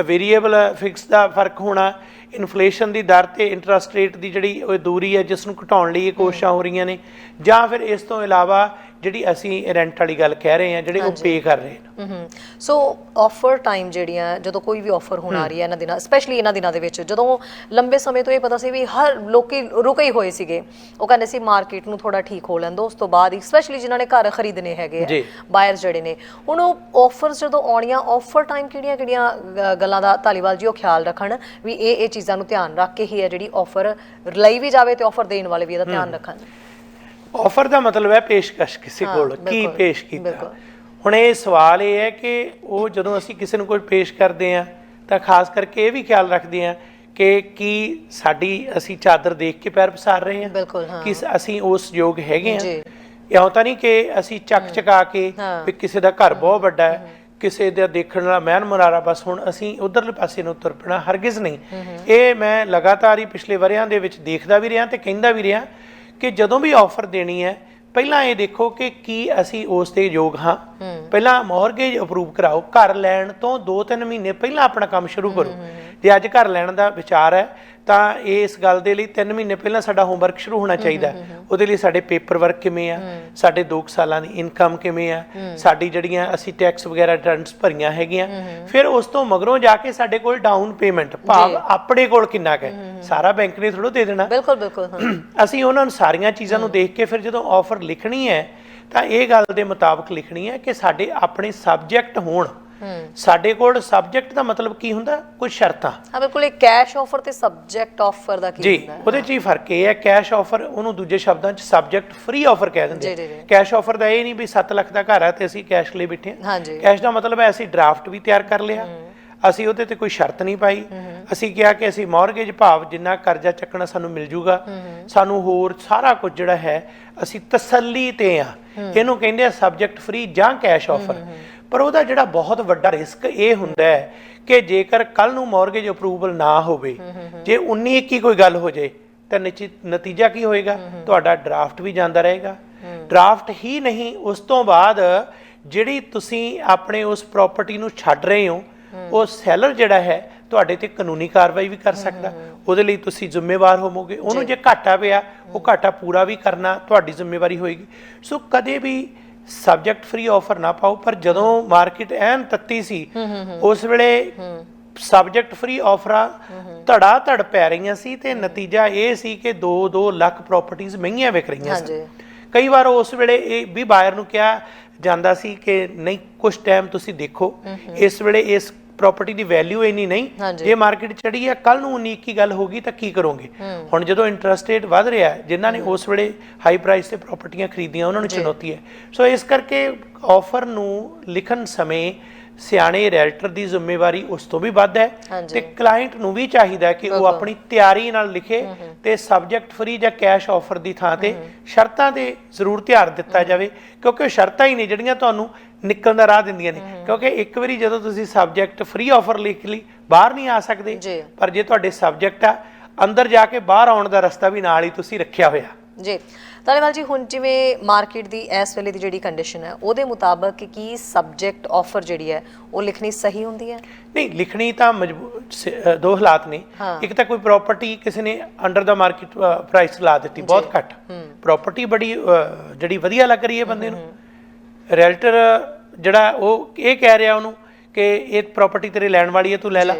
ਵੇਰੀਏਬਲ ਫਿਕਸ ਦਾ ਫਰਕ ਹੋਣਾ, ਇਨਫਲੇਸ਼ਨ ਦੀ ਦਰ ਤੇ ਇੰਟਰਸਟ ਰੇਟ ਦੀ ਜਿਹੜੀ ਉਹ ਦੂਰੀ ਹੈ ਜਿਸ ਨੂੰ ਘਟਾਉਣ ਲਈ ਇਹ ਕੋਸ਼ਿਸ਼ਾਂ ਹੋ ਰਹੀਆਂ ਨੇ, ਜਾਂ ਫਿਰ ਇਸ ਤੋਂ ਇਲਾਵਾ ਜਿਹੜੀ ਅਸੀਂ ਰੈਂਟ ਵਾਲੀ ਗੱਲ ਕਹਿ ਰਹੇ ਹਾਂ ਜਿਹੜੇ ਉਹ ਪੇ ਕਰ ਰਹੇ ਨੇ। ਸੋ ਆਫਰ ਟਾਈਮ ਜਿਹੜੀਆਂ ਜਦੋਂ ਕੋਈ ਵੀ ਆਫਰ ਹੋਣ ਆ ਰਹੀ ਹੈ ਇਹਨਾਂ ਦਿਨਾਂ, ਸਪੈਸ਼ਲੀ ਇਹਨਾਂ ਦਿਨਾਂ ਦੇ ਵਿੱਚ ਜਦੋਂ ਲੰਬੇ ਸਮੇਂ ਤੋਂ ਇਹ ਪਤਾ ਸੀ ਵੀ ਹਰ ਲੋਕੀ ਰੁਕੇ ਹੀ ਹੋਏ ਸੀਗੇ, ਉਹ ਕਹਿੰਦੇ ਸੀ ਮਾਰਕੀਟ ਨੂੰ ਥੋੜਾ ਠੀਕ ਹੋ ਲੈਣ ਦਿਓ, ਉਸ ਤੋਂ ਬਾਅਦ ਹੀ ਸਪੈਸ਼ਲੀ ਜਿਨ੍ਹਾਂ ਨੇ ਘਰ ਖਰੀਦਣੇ ਹੈਗੇ ਆ ਬਾਇਰਸ ਜਿਹੜੇ ਨੇ, ਹੁਣ ਉਹ ਆਫਰਸ ਜਦੋਂ ਆਉਣੀਆਂ, ਆਫਰ ਟਾਈਮ ਕਿਹੜੀਆਂ ਗੱਲਾਂ ਦਾ ਧਾਲੀਵਾਲ ਜੀ ਉਹ ਖਿਆਲ ਰੱਖਣ ਵੀ ਇਹ ਚੀਜ਼ਾਂ ਨੂੰ ਧਿਆਨ ਰੱਖ ਕੇ ਹੀ ਹੈ ਜਿਹੜੀ ਆਫਰ ਲਈ ਵੀ ਜਾਵੇ ਤੇ ਆਫਰ ਦੇਣ ਵਾਲੇ ਵੀ ਇਹਦਾ ਧਿਆਨ ਰੱਖਣ। ਆਫਰ ਦਾ ਮਤਲਬ ਹੈ ਪੇਸ਼ਕਸ਼, ਕਿਸੇ ਕੋਲ ਕੀ ਪੇਸ਼ ਕੀਤਾ। ਹੁਣ ਇਹ ਸਵਾਲ ਇਹ ਹੈ ਕਿ ਉਹ ਜਦੋਂ ਅਸੀਂ ਕਿਸੇ ਨੂੰ ਕੋਈ ਪੇਸ਼ ਕਰਦੇ ਹਾਂ ਤਾਂ ਖਾਸ ਕਰਕੇ ਇਹ ਵੀ ਖਿਆਲ ਰੱਖਦੇ ਹਾਂ ਕਿ ਕੀ ਅਸੀਂ ਚਾਦਰ ਦੇਖ ਕੇ ਪੈਰ ਪਸਾਰ ਰਹੇ ਹਾਂ, ਕਿ ਅਸੀਂ ਉਸ ਯੋਗ ਹੈਗੇ ਹਾਂ। ਇਉਂ ਤਾਂ ਨਹੀਂ ਕਿ ਅਸੀਂ ਚੱਕ ਚਕਾ ਕੇ ਵੀ ਕਿਸੇ ਦਾ ਘਰ ਬਹੁਤ ਵੱਡਾ ਹੈ, ਕਿਸੇ ਦਾ ਦੇਖਣ ਵਾਲਾ ਮਹਿਨ ਮੁਨਾਰਾ, ਬਸ ਹੁਣ ਅਸੀਂ ਉਧਰਲੇ ਪਾਸੇ ਨੂੰ ਤੁਰ ਪੈਣਾ, ਹਰਗਿਜ਼ ਨਹੀਂ। ਇਹ ਮੈਂ ਲਗਾਤਾਰ ਹੀ ਪਿਛਲੇ ਵਰ੍ਹਿਆਂ ਦੇ ਵਿੱਚ ਦੇਖਦਾ ਵੀ ਰਿਹਾ ਤੇ ਕਹਿੰਦਾ ਵੀ ਰਿਹਾ ਕਿ ਜਦੋਂ ਵੀ ਆਫਰ ਦੇਣੀ ਹੈ ਪਹਿਲਾਂ ਇਹ ਦੇਖੋ ਕਿ ਕੀ ਅਸੀਂ ਉਸ ਦੇ ਯੋਗ ਹਾਂ। ਪਹਿਲਾਂ ਮੌਰਗੇਜ ਅਪਰੂਵ ਕਰਾਓ, ਘਰ ਲੈਣ ਤੋਂ 2-3 ਮਹੀਨੇ ਪਹਿਲਾਂ ਆਪਣਾ ਕੰਮ ਸ਼ੁਰੂ ਕਰੋ। ਜੇ ਅੱਜ ਘਰ ਲੈਣ ਦਾ ਵਿਚਾਰ ਹੈ ਤਾਂ ਇਸ ਗੱਲ ਦੇ ਲਈ 3 ਮਹੀਨੇ ਪਹਿਲਾਂ ਸਾਡਾ ਹੋਮਵਰਕ ਸ਼ੁਰੂ ਹੋਣਾ ਚਾਹੀਦਾ। ਉਹਦੇ ਲਈ ਸਾਡੇ ਪੇਪਰ ਵਰਕ ਕਿਵੇਂ ਆ, ਸਾਡੇ 2 ਸਾਲਾਂ ਦੀ ਇਨਕਮ ਕਿਵੇਂ ਆ, ਸਾਡੀ ਜਿਹੜੀਆਂ ਅਸੀਂ ਟੈਕਸ ਵਗੈਰਾ ਰਿਟਰਨਸ ਭਰੀਆਂ ਹੈਗੀਆਂ, ਫਿਰ ਉਸ ਤੋਂ ਮਗਰੋਂ ਜਾ ਕੇ ਸਾਡੇ ਕੋਲ ਡਾਊਨ ਪੇਮੈਂਟ ਭਾਵ ਆਪਣੇ ਕੋਲ ਕਿੰਨਾ ਕੁ ਹੈ, ਸਾਰਾ ਬੈਂਕ ਨੇ ਥੋੜ੍ਹਾ ਦੇ ਦੇਣਾ। ਅਸੀਂ ਉਹਨਾਂ ਨੂੰ ਸਾਰੀਆਂ ਚੀਜ਼ਾਂ ਨੂੰ ਦੇਖ ਕੇ ਫਿਰ ਜਦੋਂ ਆਫਰ ਲਿਖਣੀ ਹੈ ਤਾਂ ਇਹ ਗੱਲ ਦੇ ਮੁਤਾਬਕ ਲਿਖਣੀ ਹੈ ਕਿ ਸਾਡੇ ਆਪਣੇ ਸਬਜੈਕਟ ਹੋਣ। ਸਾਡੇ ਕੋਲ ਸਬਜੈਕਟ ਦਾ ਮਤਲਬ ਕੀ ਹੁੰਦਾ? ਕੁਝ ਸ਼ਰਤਾਂ। ਹਾਂ ਬਿਲਕੁਲ, ਇਹ ਕੈਸ਼ ਆਫਰ ਤੇ ਸਬਜੈਕਟ ਆਫਰ ਦਾ ਕੀ ਹੁੰਦਾ? ਉਹਦੇ 'ਚ ਹੀ ਫਰਕ ਇਹ ਹੈ, ਕੈਸ਼ ਆਫਰ ਉਹਨੂੰ ਦੂਜੇ ਸ਼ਬਦਾਂ 'ਚ ਸਬਜੈਕਟ ਫ੍ਰੀ ਆਫਰ ਕਹਿ ਦਿੰਦੇ। ਕੈਸ਼ ਆਫਰ ਦਾ ਇਹ ਨਹੀਂ ਵੀ 7 ਲੱਖ ਦਾ ਘਰ ਹੈ ਤੇ ਅਸੀਂ ਕੈਸ਼ ਲਈ ਬੈਠੇ ਹਾਂ। ਕੈਸ਼ ਦਾ ਮਤਲਬ ਹੈ ਅਸੀਂ ਡਰਾਫਟ ਵੀ ਤਿਆਰ ਕਰ ਲਿਆ, ਅਸੀਂ ਉਹਦੇ ਤੇ ਕੋਈ ਸ਼ਰਤ ਨਹੀਂ ਪਾਈ, ਅਸੀਂ ਕਿਹਾ ਕਿ ਅਸੀਂ ਮੌਰਗੇਜ ਭਾਵ ਜਿੰਨਾ ਕਰਜ਼ਾ ਚੱਕਣਾ ਸਾਨੂੰ ਮਿਲ ਜੂਗਾ, ਸਾਨੂੰ ਹੋਰ ਸਾਰਾ ਕੁਝ ਜਿਹੜਾ ਹੈ ਅਸੀਂ ਤਸੱਲੀ ਤੇ ਆ। ਇਹਨੂੰ ਕਹਿੰਦੇ ਆ ਸਬਜੈਕਟ ਫ੍ਰੀ ਜਾਂ ਕੈਸ਼ ਆਫਰ। ਪਰ ਉਹਦਾ ਜਿਹੜਾ ਬਹੁਤ ਵੱਡਾ ਰਿਸਕ ਇਹ ਹੁੰਦਾ ਹੈ ਕਿ ਜੇਕਰ ਕੱਲ ਨੂੰ ਮੌਰਗੇਜ ਅਪਰੂਵਲ ਨਾ ਹੋਵੇ, ਜੇ 19-21 ਕੋਈ ਗੱਲ ਹੋ ਜਾਏ ਤਾਂ ਨਤੀਜਾ ਕੀ ਹੋਏਗਾ? ਤੁਹਾਡਾ ਡਰਾਫਟ ਵੀ ਜਾਂਦਾ ਰਹੇਗਾ। ਡਰਾਫਟ ਹੀ ਨਹੀਂ, ਉਸ ਤੋਂ ਬਾਅਦ ਜਿਹੜੀ ਤੁਸੀਂ ਆਪਣੇ ਉਸ ਪ੍ਰਾਪਰਟੀ ਨੂੰ ਛੱਡ ਰਹੇ ਹੋ, ਉਹ ਸੈਲਰ ਜਿਹੜਾ ਹੈ ਤੁਹਾਡੇ ਤੇ ਕਾਨੂੰਨੀ ਕਾਰਵਾਈ ਵੀ ਕਰ ਸਕਦਾ। ਉਹਦੇ ਲਈ ਤੁਸੀਂ ਜ਼ਿੰਮੇਵਾਰ ਹੋਵੋਗੇ। ਉਹਨੂੰ ਜੇ ਘਾਟਾ ਪਿਆ ਉਹ ਘਾਟਾ ਪੂਰਾ ਵੀ ਕਰਨਾ ਤੁਹਾਡੀ ਜ਼ਿੰਮੇਵਾਰੀ ਹੋਏਗੀ। ਸੋ ਕਦੇ ਵੀ ਸਬਜੈਕਟ ਫ੍ਰੀ ਆਫਰ ਨਾ ਪਾਓ। ਪਰ ਜਦੋਂ ਮਾਰਕੀਟ ਐਨ ਤੱਤੀ ਸੀ ਉਸ ਵੇਲੇ ਸਬਜੈਕਟ ਫ੍ਰੀ ਆਫਰਾਂ ਧੜਾ ਧੜ ਪੈ ਰਹੀਆਂ ਸੀ ਤੇ ਨਤੀਜਾ ਇਹ ਸੀ ਕਿ 2-2 ਲੱਖ ਪ੍ਰਾਪਰਟੀਆਂ ਮਹਿੰਗੀਆਂ ਵਿਕ ਰਹੀਆਂ ਸਨ। ਕਈ ਵਾਰ ਉਸ ਵੇਲੇ ਇਹ ਵੀ ਬਾਇਰ ਨੂੰ ਕਿਹਾ ਜਾਂਦਾ ਸੀ ਕਿ ਨਹੀਂ ਕੁਝ ਟਾਈਮ ਤੁਸੀਂ ਦੇਖੋ, ਇਸ ਵੇਲੇ ਇਸ ਪ੍ਰਾਪਰਟੀ ਦੀ ਵੈਲਿਊ ਇੰਨੀ ਨਹੀਂ, ਜੇ ਮਾਰਕੀਟ ਚੜੀ ਹੈ ਕੱਲ ਨੂੰ 19-21 ਗੱਲ ਹੋ ਗਈ ਤਾਂ ਕੀ ਕਰੋਗੇ। ਹੁਣ ਜਦੋਂ ਇੰਟਰਸਟ ਰੇਟ ਵੱਧ ਰਿਹਾ, ਜਿਨ੍ਹਾਂ ਨੇ ਉਸ ਵੇਲੇ ਹਾਈ ਪ੍ਰਾਈਸ ਤੇ ਪ੍ਰਾਪਰਟੀਆਂ ਖਰੀਦੀਆਂ ਉਹਨਾਂ ਨੂੰ ਚੁਣੌਤੀ ਹੈ। ਸੋ ਇਸ ਕਰਕੇ ਆਫਰ ਨੂੰ ਲਿਖਣ ਸਮੇਂ ਸਿਆਣੇ ਰੈਲਟਰ ਦੀ ਜ਼ਿੰਮੇਵਾਰੀ ਉਸ ਤੋਂ ਵੀ ਵੱਧ ਹੈ ਤੇ ਕਲਾਇੰਟ ਨੂੰ ਵੀ ਚਾਹੀਦਾ ਕਿ ਉਹ ਆਪਣੀ ਤਿਆਰੀ ਨਾਲ ਲਿਖੇ ਤੇ ਸਬਜੈਕਟ ਫ੍ਰੀ ਜਾਂ ਕੈਸ਼ ਆਫਰ ਦੀ ਥਾਂ ਤੇ ਸ਼ਰਤਾਂ ਤੇ ਜ਼ਰੂਰ ਧਿਆਨ ਦਿੱਤਾ ਜਾਵੇ, ਕਿਉਂਕਿ ਉਹ ਸ਼ਰਤਾਂ ਹੀ ਨੇ ਜਿਹੜੀਆਂ ਤੁਹਾਨੂੰ ਨਿਕਲਣ ਦਾ ਰਾਹ ਦਿੰਦੀਆਂ ਨੇ। ਕਿਉਂਕਿ ਇੱਕ ਵਾਰੀ ਜਦੋਂ ਤੁਸੀਂ ਸਬਜੈਕਟ ਫ੍ਰੀ ਆਫਰ ਲਿਖ ਲਈ ਬਾਹਰ ਨਹੀਂ ਆ ਸਕਦੇ, ਪਰ ਜੇ ਤੁਹਾਡੇ ਸਬਜੈਕਟ ਆ ਅੰਦਰ ਜਾ ਕੇ ਬਾਹਰ ਆਉਣ ਦਾ ਰਸਤਾ ਵੀ ਨਾਲ ਹੀ ਤੁਸੀਂ ਰੱਖਿਆ ਹੋਇਆ। ਜੀ ਧਾਲੀਵਾਲ ਜੀ, ਹੁਣ ਜਿਵੇਂ ਮਾਰਕੀਟ ਦੀ ਇਸ ਵੇਲੇ ਦੀ ਜਿਹੜੀ ਕੰਡੀਸ਼ਨ ਹੈ ਉਹਦੇ ਮੁਤਾਬਕ ਕੀ ਸਬਜੈਕਟ ਆਫਰ ਜਿਹੜੀ ਹੈ ਉਹ ਲਿਖਣੀ ਸਹੀ ਹੁੰਦੀ ਹੈ? ਨਹੀਂ, ਲਿਖਣੀ ਤਾਂ ਦੋ ਹਾਲਾਤ ਨੇ। ਇੱਕ ਤਾਂ ਕੋਈ ਪ੍ਰਾਪਰਟੀ ਕਿਸੇ ਨੇ ਅੰਡਰ ਦਾ ਮਾਰਕੀਟ ਪ੍ਰਾਈਸ ਲਾ ਦਿੱਤੀ ਬਹੁਤ ਘੱਟ, ਪ੍ਰਾਪਰਟੀ ਬੜੀ ਜਿਹੜੀ ਵਧੀਆ ਲੱਗ ਰਹੀ ਹੈ ਬੰਦੇ ਨੂੰ, ਰੈਲਟਰ ਜਿਹੜਾ ਉਹ ਇਹ ਕਹਿ ਰਿਹਾ ਉਹਨੂੰ ਕਿ ਇਹ ਪ੍ਰਾਪਰਟੀ ਤੇਰੇ ਲੈਣ ਵਾਲੀ ਹੈ ਤੂੰ ਲੈ ਲੈ,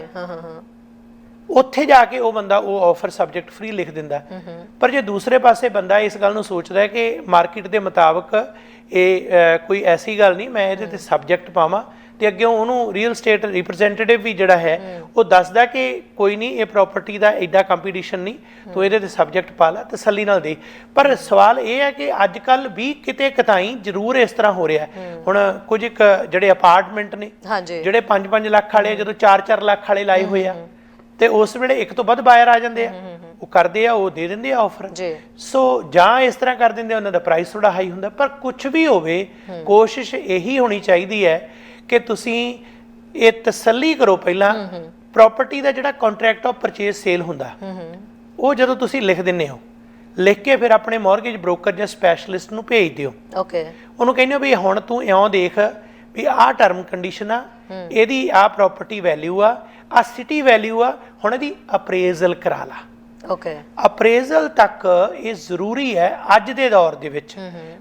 ਉੱਥੇ ਜਾ ਕੇ ਉਹ ਬੰਦਾ ਉਹ ਆਫਰ ਸਬਜੈਕਟ ਫ੍ਰੀ ਲਿਖ ਦਿੰਦਾ। ਪਰ ਜੇ ਦੂਸਰੇ ਪਾਸੇ ਬੰਦਾ ਇਸ ਗੱਲ ਨੂੰ ਸੋਚਦਾ ਹੈ ਕਿ ਮਾਰਕੀਟ ਦੇ ਮੁਤਾਬਕ ਇਹ ਕੋਈ ਐਸੀ ਗੱਲ ਨਹੀਂ, ਮੈਂ ਇਹਦੇ ਤੇ ਸਬਜੈਕਟ ਪਾਵਾਂ, ਤੇ ਅੱਗੇ ਉਹਨੂੰ ਰੀਅਲ ਸਟੇਟ ਰਿਪਰੈਜ਼ੈਂਟੇਟਿਵ ਵੀ ਜਿਹੜਾ ਹੈ ਉਹ ਦੱਸਦਾ ਕਿ ਕੋਈ ਨਹੀਂ, ਇਹ ਪ੍ਰਾਪਰਟੀ ਦਾ ਐਡਾ ਕੰਪੀਟੀਸ਼ਨ ਨਹੀਂ, ਤੂੰ ਇਹਦੇ ਤੇ ਸਬਜੈਕਟ ਪਾ ਲੈ, ਤਸੱਲੀ ਨਾਲ ਦੇ। ਪਰ ਸਵਾਲ ਇਹ ਹੈ ਕਿ ਅੱਜ ਕੱਲ੍ਹ ਵੀ ਕਿਤੇ ਕਿਤਾਈ ਜ਼ਰੂਰ ਇਸ ਤਰ੍ਹਾਂ ਹੋ ਰਿਹਾ। ਹੁਣ ਕੁਝ ਜਿਹੜੇ ਅਪਾਰਟਮੈਂਟ ਨੇ ਜਿਹੜੇ 5-5 ਲੱਖ ਵਾਲੇ, ਜਦੋਂ 4-4 ਲੱਖ ਵਾਲੇ ਲਾਏ ਹੋਏ ਆ, ਤੇ ਉਸ ਵੇਲੇ ਇੱਕ ਤੋਂ ਵੱਧ ਬਾਇਰ ਆ ਜਾਂਦੇ ਆ, ਉਹ ਕਰਦੇ ਆ, ਉਹ ਦੇ ਦਿੰਦੇ ਆ ਆਫਰ। ਸੋ ਜਾਂ ਇਸ ਤਰ੍ਹਾਂ ਕਰ ਦਿੰਦੇ ਆ, ਉਹਨਾਂ ਦਾ ਪ੍ਰਾਈਸ ਥੋੜਾ ਹਾਈ ਹੁੰਦਾ। ਪਰ ਕੁਝ ਵੀ ਹੋਵੇ, ਕੋਸ਼ਿਸ਼ ਇਹੀ ਹੋਣੀ ਚਾਹੀਦੀ ਹੈ ਕਿ ਤੁਸੀਂ ਇਹ ਤਸੱਲੀ ਕਰੋ ਪਹਿਲਾਂ, ਪ੍ਰਾਪਰਟੀ ਦਾ ਜਿਹੜਾ ਕੰਟਰੈਕਟ ਆਫ ਪਰਚੇਸ ਸੇਲ ਹੁੰਦਾ ਉਹ ਜਦੋਂ ਤੁਸੀਂ ਲਿਖ ਦਿੰਦੇ ਹੋ, ਲਿਖ ਕੇ ਫਿਰ ਆਪਣੇ ਮੌਰਗੇਜ ਬ੍ਰੋਕਰ ਜਾਂ ਸਪੈਸ਼ਲਿਸਟ ਨੂੰ ਭੇਜ ਦਿਓ। ਉਹਨੂੰ ਕਹਿੰਦੇ ਹੋ ਵੀ ਹੁਣ ਤੂੰ ਇਉਂ ਦੇਖ ਵੀ ਆਹ ਟਰਮ ਕੰਡੀਸ਼ਨ ਆ, ਇਹਦੀ ਆਹ ਪ੍ਰਾਪਰਟੀ ਵੈਲਿਊ ਆ, ਆਹ ਸਿਟੀ ਵੈਲਿਊ ਆ, ਹੁਣ ਇਹਦੀ ਅਪਰੇਜ਼ਲ ਕਰਾ ਲਾ। ਅਪਰੇਜ਼ਲ ਤੱਕ ਇਹ ਜ਼ਰੂਰੀ ਹੈ ਅੱਜ ਦੇ ਦੌਰ ਦੇ ਵਿੱਚ,